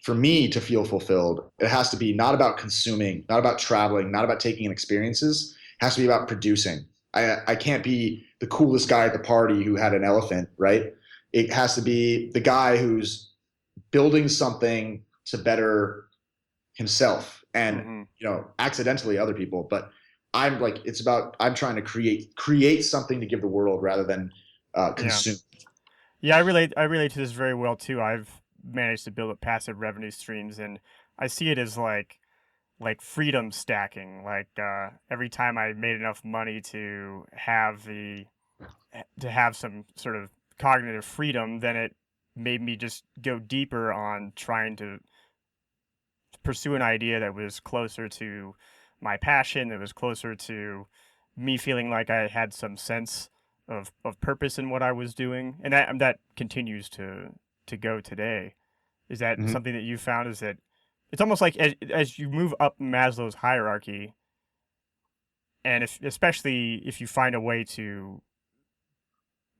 for me to feel fulfilled, it has to be not about consuming, not about traveling, not about taking in experiences. It has to be about producing. I can't be the coolest guy at the party who had an elephant, right? It has to be the guy who's building something to better himself and accidentally other people. But I'm trying to create something to give the world rather than consume. Yeah, I relate to this very well too. I've managed to build up passive revenue streams, and I see it as like freedom stacking. Like every time I made enough money to have some sort of cognitive freedom, then it made me just go deeper on trying to pursue an idea that was closer to my passion, that was closer to me feeling like I had some sense of purpose in what I was doing. And that continues to go today. Is that something that you found? Is that it's almost like as you move up Maslow's hierarchy, and especially if you find a way to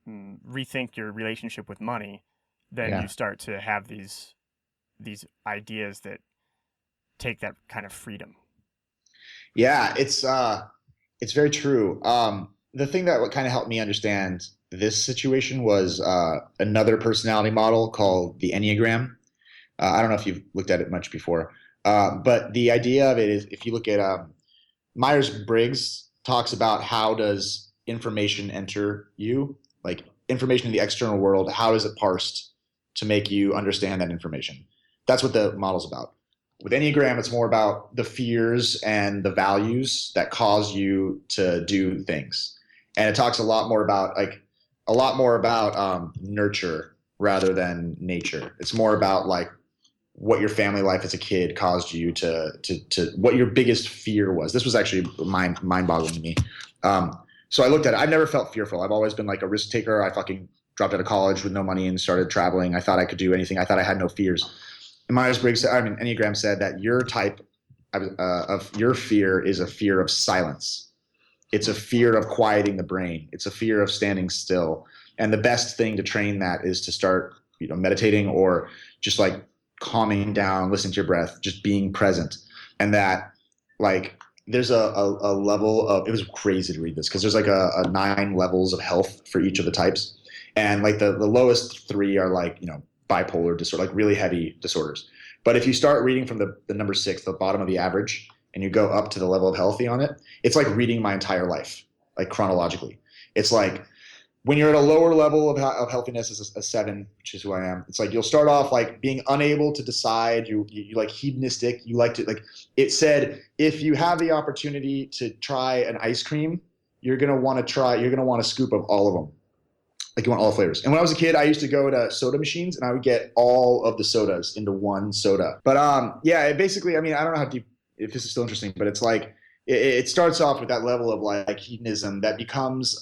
rethink your relationship with money, then you start to have these ideas that take that kind of freedom. Yeah, it's very true. The thing that kind of helped me understand this situation was another personality model called the Enneagram. I don't know if you've looked at it much before, but the idea of it is, if you look at Myers-Briggs talks about how does information enter you, like information in the external world, how is it parsed to make you understand that information? That's what the model's about. With Enneagram, it's more about the fears and the values that cause you to do things. And it talks a lot more about nurture rather than nature. It's more about like what your family life as a kid caused you to what your biggest fear was. This was actually mind-boggling to me. So I looked at it. I've never felt fearful. I've always been like a risk taker. I fucking dropped out of college with no money and started traveling. I thought I could do anything. I thought I had no fears. And Enneagram said that your type of your fear is a fear of silence. It's a fear of quieting the brain. It's a fear of standing still. And the best thing to train that is to start, meditating or just like calming down, listening to your breath, just being present. And that like there's a level of, it was crazy to read this because there's like a 9 levels of health for each of the types. And like the lowest 3 are like, bipolar disorder, like really heavy disorders. But if you start reading from the number 6, the bottom of the average, and you go up to the level of healthy on it, it's like reading my entire life, like chronologically. It's like when you're at a lower level of healthiness as a 7, which is who I am, it's like you'll start off like being unable to decide. You like hedonistic. You like to like. It said if you have the opportunity to try an ice cream, you're gonna want to try. You're gonna want a scoop of all of them. Like you want all the flavors. And when I was a kid, I used to go to soda machines and I would get all of the sodas into one soda. But yeah, it basically, I mean, I don't know how deep if this is still interesting, but it's like it starts off with that level of like hedonism that becomes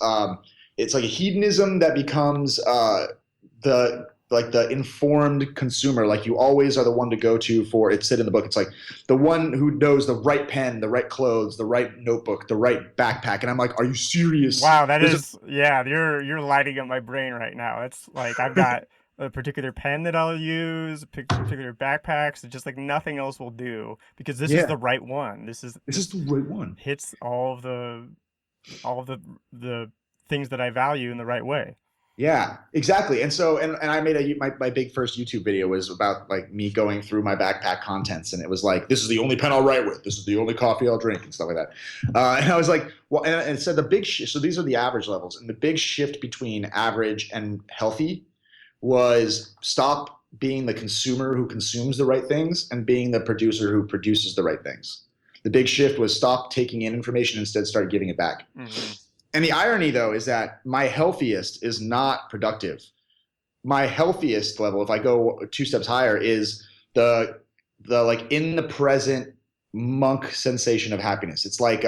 it's like a hedonism that becomes the informed consumer. Like you always are the one to go to for it. Said in the book, it's like the one who knows the right pen, the right clothes, the right notebook, the right backpack. And I'm like, are you serious? Wow, yeah, you're lighting up my brain right now. It's like I've got a particular pen that I'll use, particular backpacks, just like nothing else will do because this is the right one. This is the right one. Hits all of the things that I value in the right way. Yeah, exactly. And so, and I made my big first YouTube video was about like me going through my backpack contents. And it was like, this is the only pen I'll write with. This is the only coffee I'll drink and stuff like that. And I was like, well, and it said so these are the average levels. And the big shift between average and healthy was stop being the consumer who consumes the right things and being the producer who produces the right things. The big shift was stop taking in information, instead start giving it back. Mm-hmm. And the irony, though, is that my healthiest is not productive. My healthiest level, if I go 2 steps higher, is the like in the present monk sensation of happiness. It's like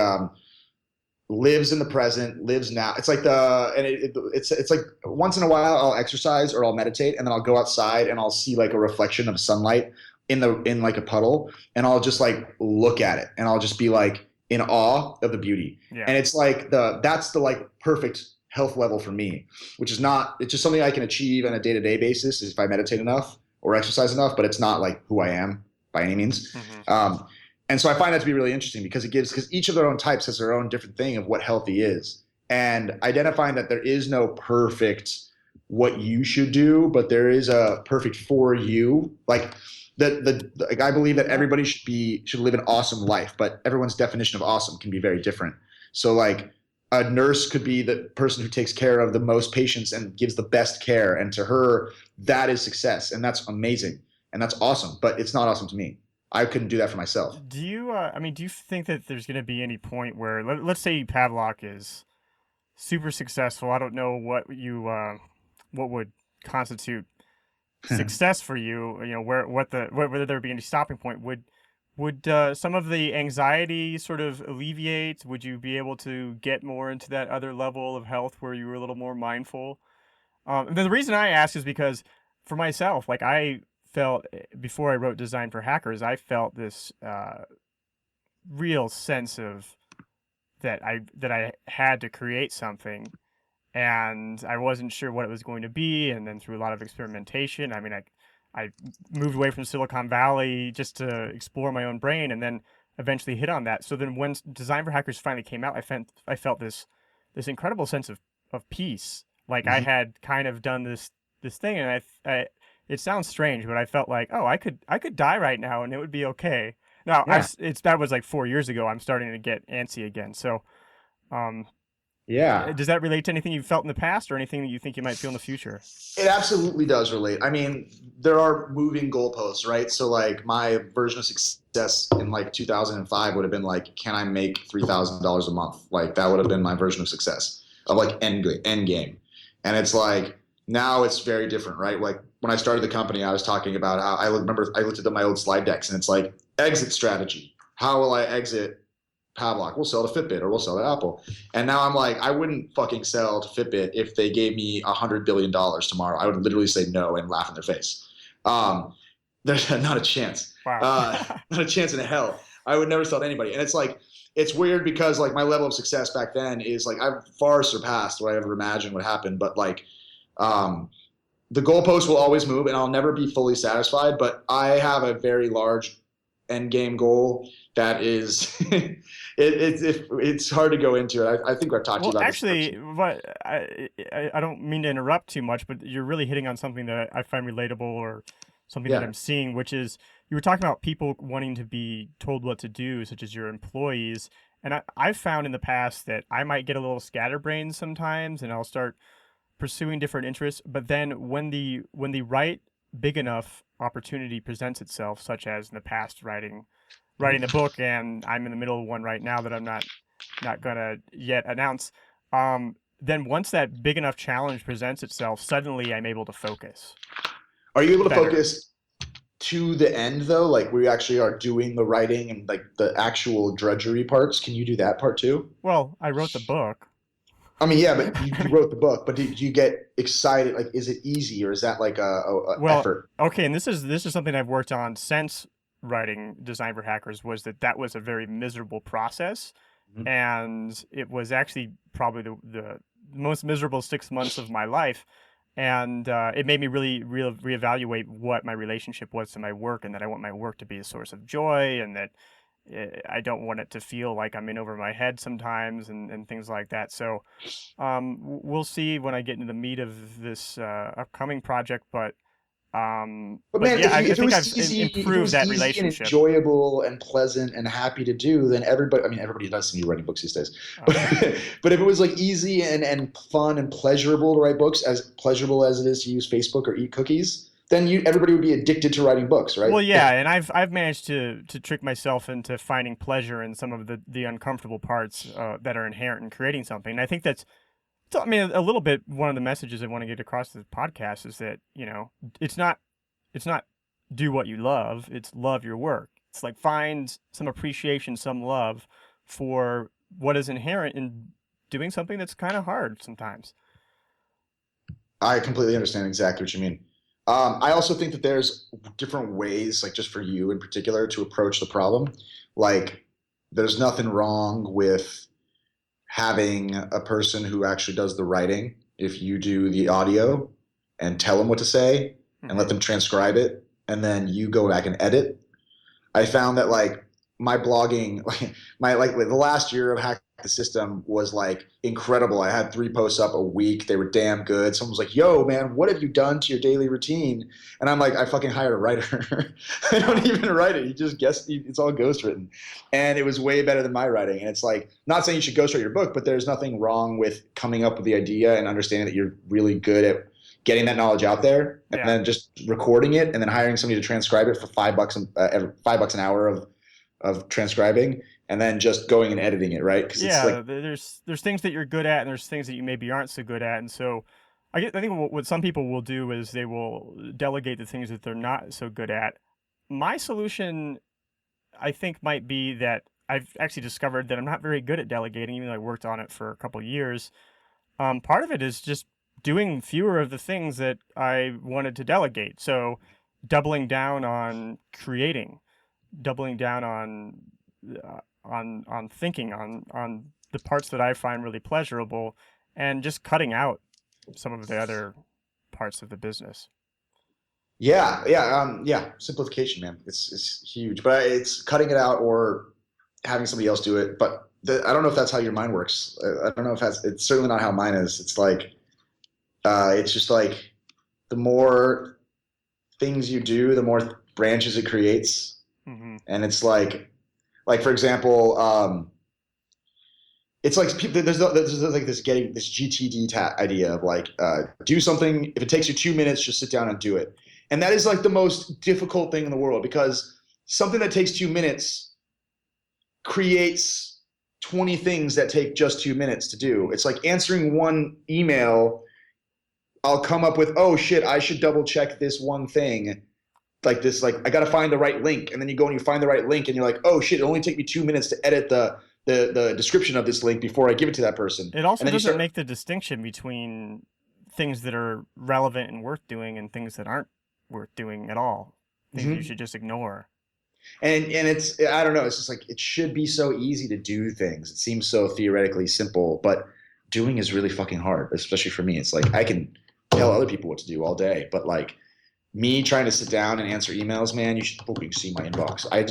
lives in the present, lives now. It's like it's like once in a while I'll exercise or I'll meditate, and then I'll go outside and I'll see like a reflection of sunlight in like a puddle, and I'll just like look at it, and I'll just be like in awe of the beauty. Yeah. And it's like that's the like perfect health level for me, which is not, it's just something I can achieve on a day-to-day basis if I meditate enough or exercise enough, but it's not like who I am by any means. Mm-hmm. And so I find that to be really interesting because each of their own types has their own different thing of what healthy is. And identifying that there is no perfect what you should do, but there is a perfect for you. Like like I believe that everybody should live an awesome life, but everyone's definition of awesome can be very different. So like a nurse could be the person who takes care of the most patients and gives the best care. And to her, that is success. And that's amazing. And that's awesome. But it's not awesome to me. I couldn't do that for myself. Do you, do you think that there's going to be any point where, let's say Pavlok is super successful. I don't know what would constitute success for you, you know, whether there be any stopping point. Would some of the anxiety sort of alleviate? Would you be able to get more into that other level of health where you were a little more mindful? The reason I ask is because for myself, like I felt before I wrote Design for Hackers, I felt this real sense of that I had to create something. And I wasn't sure what it was going to be. And then through a lot of experimentation, I mean, I moved away from Silicon Valley just to explore my own brain, and then eventually hit on that. So then when Design for Hackers finally came out, I felt this incredible sense of peace. Like mm-hmm. I had kind of done this thing, and I it sounds strange, but I felt like, oh, I could die right now and it would be okay. Now yeah. That was like 4 years ago. I'm starting to get antsy again. So, yeah. Does that relate to anything you've felt in the past or anything that you think you might feel in the future? It absolutely does relate. I mean, there are moving goalposts, right? So like my version of success in like 2005 would have been like, can I make $3,000 a month? Like that would have been my version of success of like end game. And it's like, now it's very different, right? Like when I started the company, I was talking about how I looked at my old slide decks and it's like exit strategy. How will I exit Pavlok? We'll sell to Fitbit or we'll sell to Apple. And now I'm like, I wouldn't fucking sell to Fitbit if they gave me $100 billion tomorrow. I would literally say no and laugh in their face. There's not a chance. Wow. Not a chance in hell. I would never sell to anybody. And it's like, it's weird because like my level of success back then is like, I've far surpassed what I ever imagined would happen. But like, the goalpost will always move and I'll never be fully satisfied, but I have a very large end game goal that is it's hard to go into it. I think I've talked to you about actually, but I don't mean to interrupt too much, but you're really hitting on something that I find relatable or something that I'm seeing, which is you were talking about people wanting to be told what to do, such as your employees. And I've found in the past that I might get a little scatterbrained sometimes and I'll start pursuing different interests, but then when the right big enough opportunity presents itself, such as in the past writing the book, and I'm in the middle of one right now that I'm not gonna yet announce. Then once that big enough challenge presents itself, suddenly I'm able to focus. Are you able to better. focus to the end though? Like we actually are doing the writing and like the actual drudgery parts. Can you do that part too? Well, I wrote the book. I mean, yeah, but you wrote the book, but did you get excited? Like, is it easy or is that like a Well, effort? okay, and this is something I've worked on since writing Design for Hackers, was that was a very miserable process, Mhm. and it was actually probably the most miserable 6 months of my life, and it made me really reevaluate what my relationship was to my work, and that I want my work to be a source of joy, and that I don't want it to feel like I'm in over my head sometimes, and things like that. So we'll see when I get into the meat of this upcoming project, But but man, yeah, I if it think was I've easy, if it improved was that easy and relationship. enjoyable and pleasant and happy to do, then everybody, I mean, everybody does seem to be writing books these days. But, Oh. but if it was like easy and fun and pleasurable to write books, as pleasurable as it is to use Facebook or eat cookies, then everybody would be addicted to writing books, right? Well, yeah, and I've managed to trick myself into finding pleasure in some of the uncomfortable parts that are inherent in creating something. And I think that's, I mean, a little bit one of the messages I want to get across this podcast is that, it's not do what you love, it's love your work. It's like find some appreciation, some love for what is inherent in doing something that's kind of hard sometimes. I completely understand exactly what you mean. I also think that there's different ways, like just for you in particular, to approach the problem. Like, there's nothing wrong with having a person who actually does the writing. If you do the audio and tell them what to say and let Hmm. them transcribe it, and then you go back and edit. I found that like my blogging, my like the last year of Hack the System was like incredible. I had 3 posts up a week. They were damn good. Someone was like, "Yo, man, what have you done to your daily routine?" And I'm like, "I fucking hired a writer. I don't Wow. even write it. You just guess. It's all ghostwritten." And it was way better than my writing. And it's like, not saying you should ghostwrite your book, but there's nothing wrong with coming up with the idea and understanding that you're really good at getting that knowledge out there, and Yeah. then just recording it, and then hiring somebody to transcribe it for $5 $5 an hour of transcribing, and then just going and editing it, right? Because it's Yeah, like, there's things that you're good at, and there's things that you maybe aren't so good at, and so I think what some people will do is they will delegate the things that they're not so good at. My solution, I think, might be that I've actually discovered that I'm not very good at delegating, even though I worked on it for a couple of years. Part of it is just doing fewer of the things that I wanted to delegate. So doubling down on creating, doubling down on thinking, on the parts that I find really pleasurable, and just cutting out some of the other parts of the business. yeah, simplification, man. It's huge, but it's cutting it out or having somebody else do it. But I don't know if that's how your mind works. I don't know if that's. It's certainly not how mine is. It's like, it's just like the more things you do, the more branches it creates, Hmm. and it's like for example, it's like there's like this getting this GTD idea of like, do something. If it takes you 2 minutes, just sit down and do it. And that is like the most difficult thing in the world, because something that takes 2 minutes creates 20 things that take just 2 minutes to do. It's like answering one email. I'll come up with, oh shit, I should double check this one thing. Like this, like I got to find the right link, and then you go and you find the right link, and you're like, oh shit, it only take me 2 minutes to edit the description of this link before I give it to that person. It And also then you doesn't start, make the distinction between things that are relevant and worth doing and things that aren't worth doing at all. Things you mm-hmm. should just ignore. And it's, I don't know, it's just like it should be so easy to do things. It seems so theoretically simple, but doing is really fucking hard, especially for me. It's like I can tell other people what to do all day, but like me trying to sit down and answer emails, man, you should hope you see my inbox. I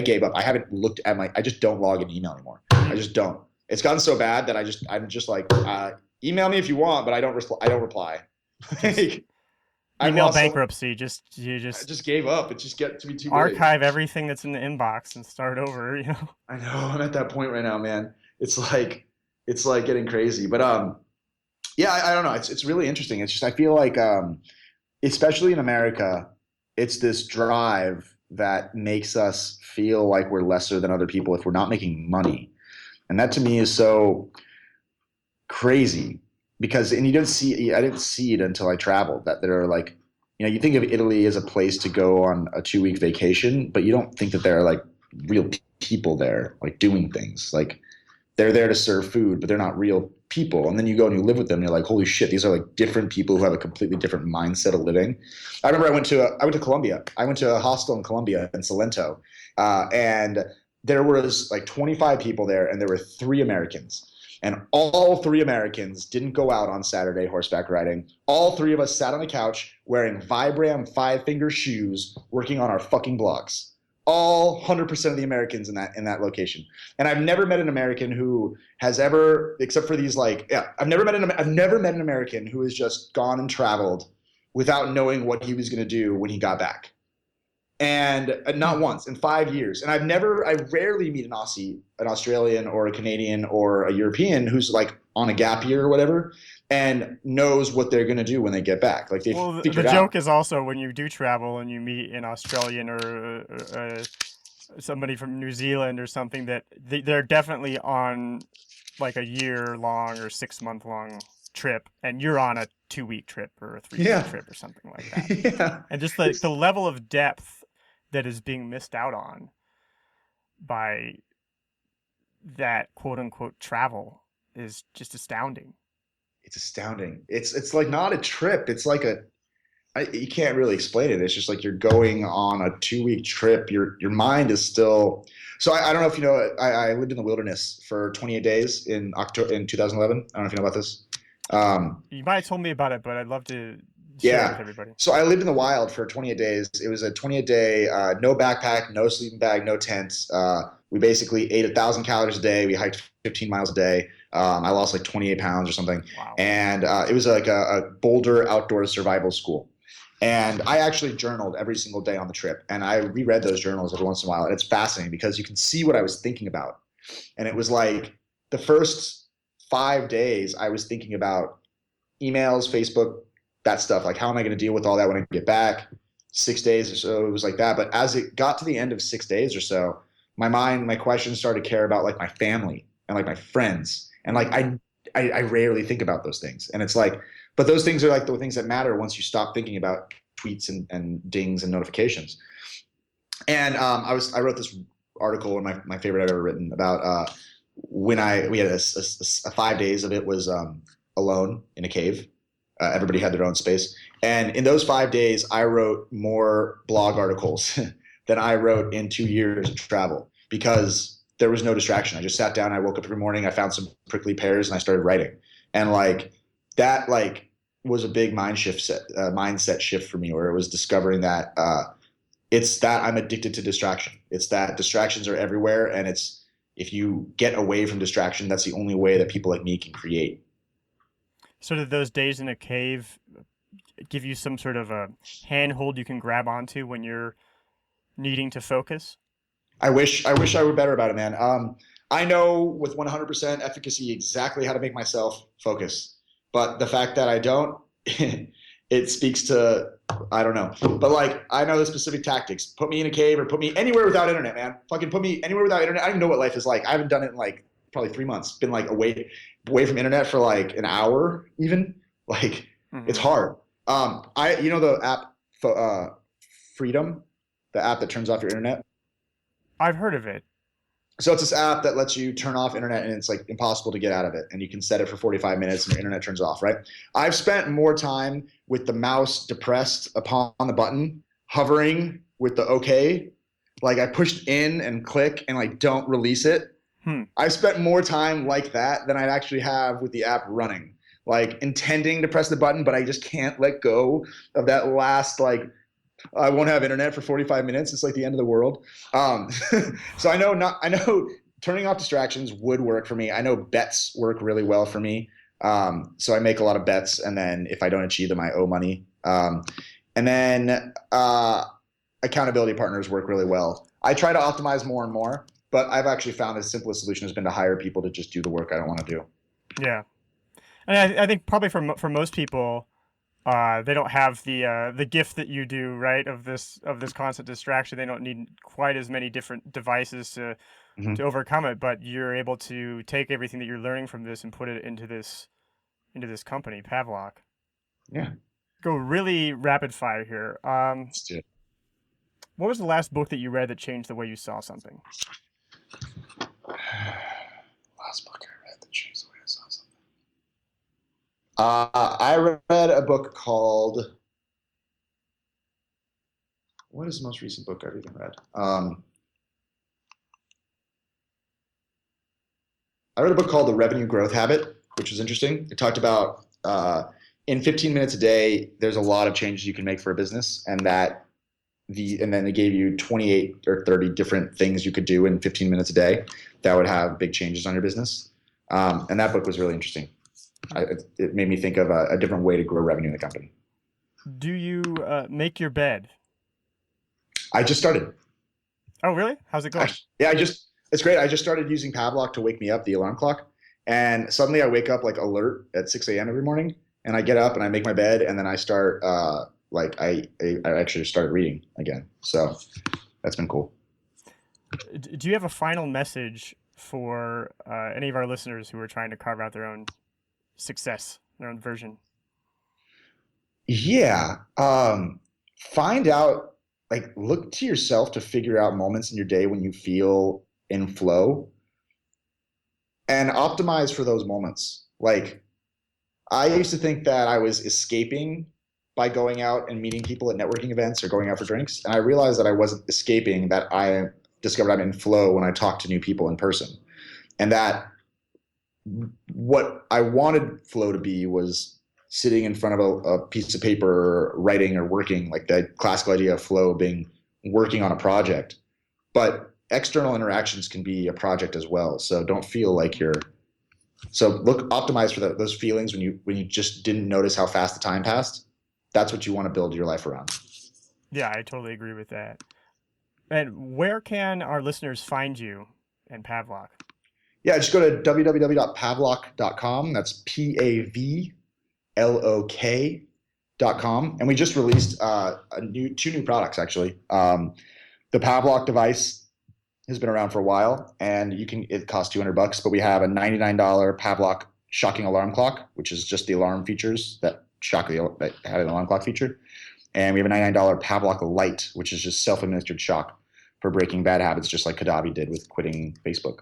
gave up. I haven't looked at I just don't log an email anymore. I just don't. It's gotten so bad that I'm just like, email me if you want, but I don't reply. Just Like, I've email lost so, bankruptcy. You I just just gave up. It just get to be too big. archive everything that's in the inbox and start over, you know? I know, I'm at that point right now, man. It's like getting crazy. But Yeah, I don't know. It's really interesting. It's just I feel like, especially in America, it's this drive that makes us feel like we're lesser than other people if we're not making money, and that to me is so crazy because and you don't see I didn't see it until I traveled that there are like you think of Italy as a place to go on a 2 week vacation, but you don't think that there are like real people there like doing things like they're there to serve food, but they're not real people. And then you go and you live with them, and you're like, holy shit, these are like different people who have a completely different mindset of living. I remember I went to Colombia. I went to a hostel in Colombia in Salento, and there was like 25 people there, and there were 3 Americans. And all 3 Americans didn't go out on Saturday horseback riding. All 3 of us sat on the couch wearing Vibram 5-finger shoes, working on our fucking blogs. All 100% of the Americans in that location. And I've never met an American who has ever, except for these like, yeah, I've never met an American who has just gone and traveled without knowing what he was going to do when he got back. And not once in 5 years. And I rarely meet an Aussie, an Australian or a Canadian or a European who's like on a gap year or whatever and knows what they're going to do when they get back. Like they figured the out. joke is also when you do travel and you meet an Australian or somebody from New Zealand or something that they're definitely on like a year-long or 6-month-long trip, and you're on a 2-week trip or a 3-week trip or something like that. Yeah. And just the level of depth that is being missed out on by that quote-unquote travel is just astounding. It's astounding. It's like not a trip. It's like you can't really explain it. It's just like you're going on a 2-week trip. Your mind is still. So I don't know if you know. I lived in the wilderness for 28 days in 2011. I don't know if you know about this. You might have told me about it, but I'd love to share it with everybody. So I lived in the wild for 28 days. It was a 28-day, no backpack, no sleeping bag, no tents. We basically ate 1,000 calories a day. We hiked 15 miles a day. I lost like 28 pounds or something. Wow. And it was like a Boulder outdoor survival school. And I actually journaled every single day on the trip. And I reread those journals every once in a while. And it's fascinating because you can see what I was thinking about. And it was like the first 5 days I was thinking about emails, Facebook, that stuff. Like, how am I going to deal with all that when I get back? 6 days or so, it was like that. But as it got to the end of 6 days or so, my questions started to care about like my family and like my friends. And like, I rarely think about those things. And it's like, but those things are like the things that matter once you stop thinking about tweets and dings and notifications. And I wrote this article, and my favorite I've ever written about when we had a 5 days of it was alone in a cave. Everybody had their own space. And in those 5 days, I wrote more blog articles than I wrote in 2 years of travel because there was no distraction. I just sat down. I woke up every morning. I found some prickly pears and I started writing. And like that, like was a big mindset shift for me, where it was discovering that it's that I'm addicted to distraction. It's that distractions are everywhere, and it's if you get away from distraction, that's the only way that people like me can create. So did those days in a cave give you some sort of a handhold you can grab onto when you're needing to focus? I wish I were better about it, man. I know with 100% efficacy exactly how to make myself focus, but the fact that I don't, it speaks to, I don't know. But like, I know the specific tactics. Put me in a cave or put me anywhere without internet, man. Fucking put me anywhere without internet. I don't even know what life is like. I haven't done it in like probably 3 months. Been like away from internet for like an hour even. Like, It's hard. You know the app Freedom, the app that turns off your internet? I've heard of it. So it's this app that lets you turn off internet, and it's like impossible to get out of it. And you can set it for 45 minutes and your internet turns off, right? I've spent more time with the mouse depressed upon the button, hovering with the OK. Like I pushed in and click and like don't release it. I've spent more time like that than I'd actually have with the app running. Like intending to press the button, but I just can't let go of that last like, I won't have internet for 45 minutes. It's like the end of the world. So I know turning off distractions would work for me. I know bets work really well for me. So I make a lot of bets, and then if I don't achieve them, I owe money. And then accountability partners work really well. I try to optimize more and more, but I've actually found the simplest solution has been to hire people to just do the work I don't want to do. Yeah. And I think probably for most people, they don't have the gift that you do, right? Of this constant distraction. They don't need quite as many different devices Mhm. to overcome it. But you're able to take everything that you're learning from this and put it into this company, Pavlok. Yeah. Go really rapid fire here. Let's do it. What was the last book that you read that changed the way you saw something? Last book I read that changed the way I saw something. I read a book called. What is the most recent book I've even read? I read a book called The Revenue Growth Habit, which was interesting. It talked about in 15 minutes a day, there's a lot of changes you can make for a business, and then they gave you 28 or 30 different things you could do in 15 minutes a day that would have big changes on your business. And that book was really interesting. It made me think of a different way to grow revenue in the company. Do you make your bed? I just started. Oh, really? How's it going? It's great. I just started using Pavlok to wake me up, the alarm clock. And suddenly I wake up like alert at 6 a.m. every morning, and I get up and I make my bed, and then I start I actually started reading again. So that's been cool. Do you have a final message for any of our listeners who are trying to carve out their own success, their own version? Yeah. Find out, look to yourself to figure out moments in your day when you feel in flow and optimize for those moments. Like, I used to think that I was escaping by going out and meeting people at networking events or going out for drinks. And I realized that I wasn't escaping, that I discovered I'm in flow when I talk to new people in person. And that what I wanted flow to be was sitting in front of a piece of paper, writing or working, like the classical idea of flow being working on a project. But external interactions can be a project as well. So don't feel like optimize for those feelings when you just didn't notice how fast the time passed. That's what you want to build your life around. Yeah, I totally agree with that. And where can our listeners find you and Pavlok? Yeah, just go to www.pavlok.com. That's PAVLOK.com. And we just released two new products, actually. The Pavlok device has been around for a while, and it costs $200, but we have a $99 Pavlok shocking alarm clock, which is just the alarm features that had an alarm clock feature. And we have a $99 Pavlok Lite, which is just self-administered shock for breaking bad habits, just like Kadavi did with quitting Facebook.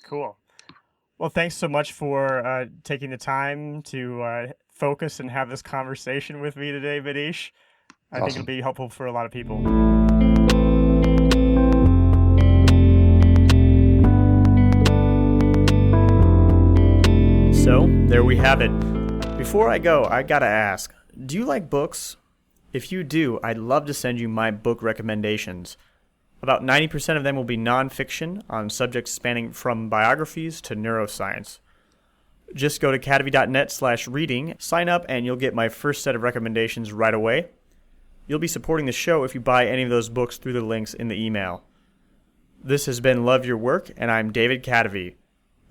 Cool. Well, thanks so much for taking the time to focus and have this conversation with me today, Maneesh. I think it'll be helpful for a lot of people. So, there we have it. Before I go, I gotta ask, do you like books? If you do, I'd love to send you my book recommendations. About 90% of them will be nonfiction on subjects spanning from biographies to neuroscience. Just go to cadavy.net/reading, sign up, and you'll get my first set of recommendations right away. You'll be supporting the show if you buy any of those books through the links in the email. This has been Love Your Work, and I'm David Cadavy.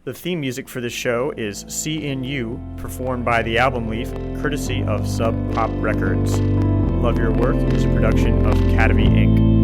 The theme music for this show is See in You, performed by The Album Leaf, courtesy of Sub Pop Records. Love Your Work is a production of Cadavy Inc.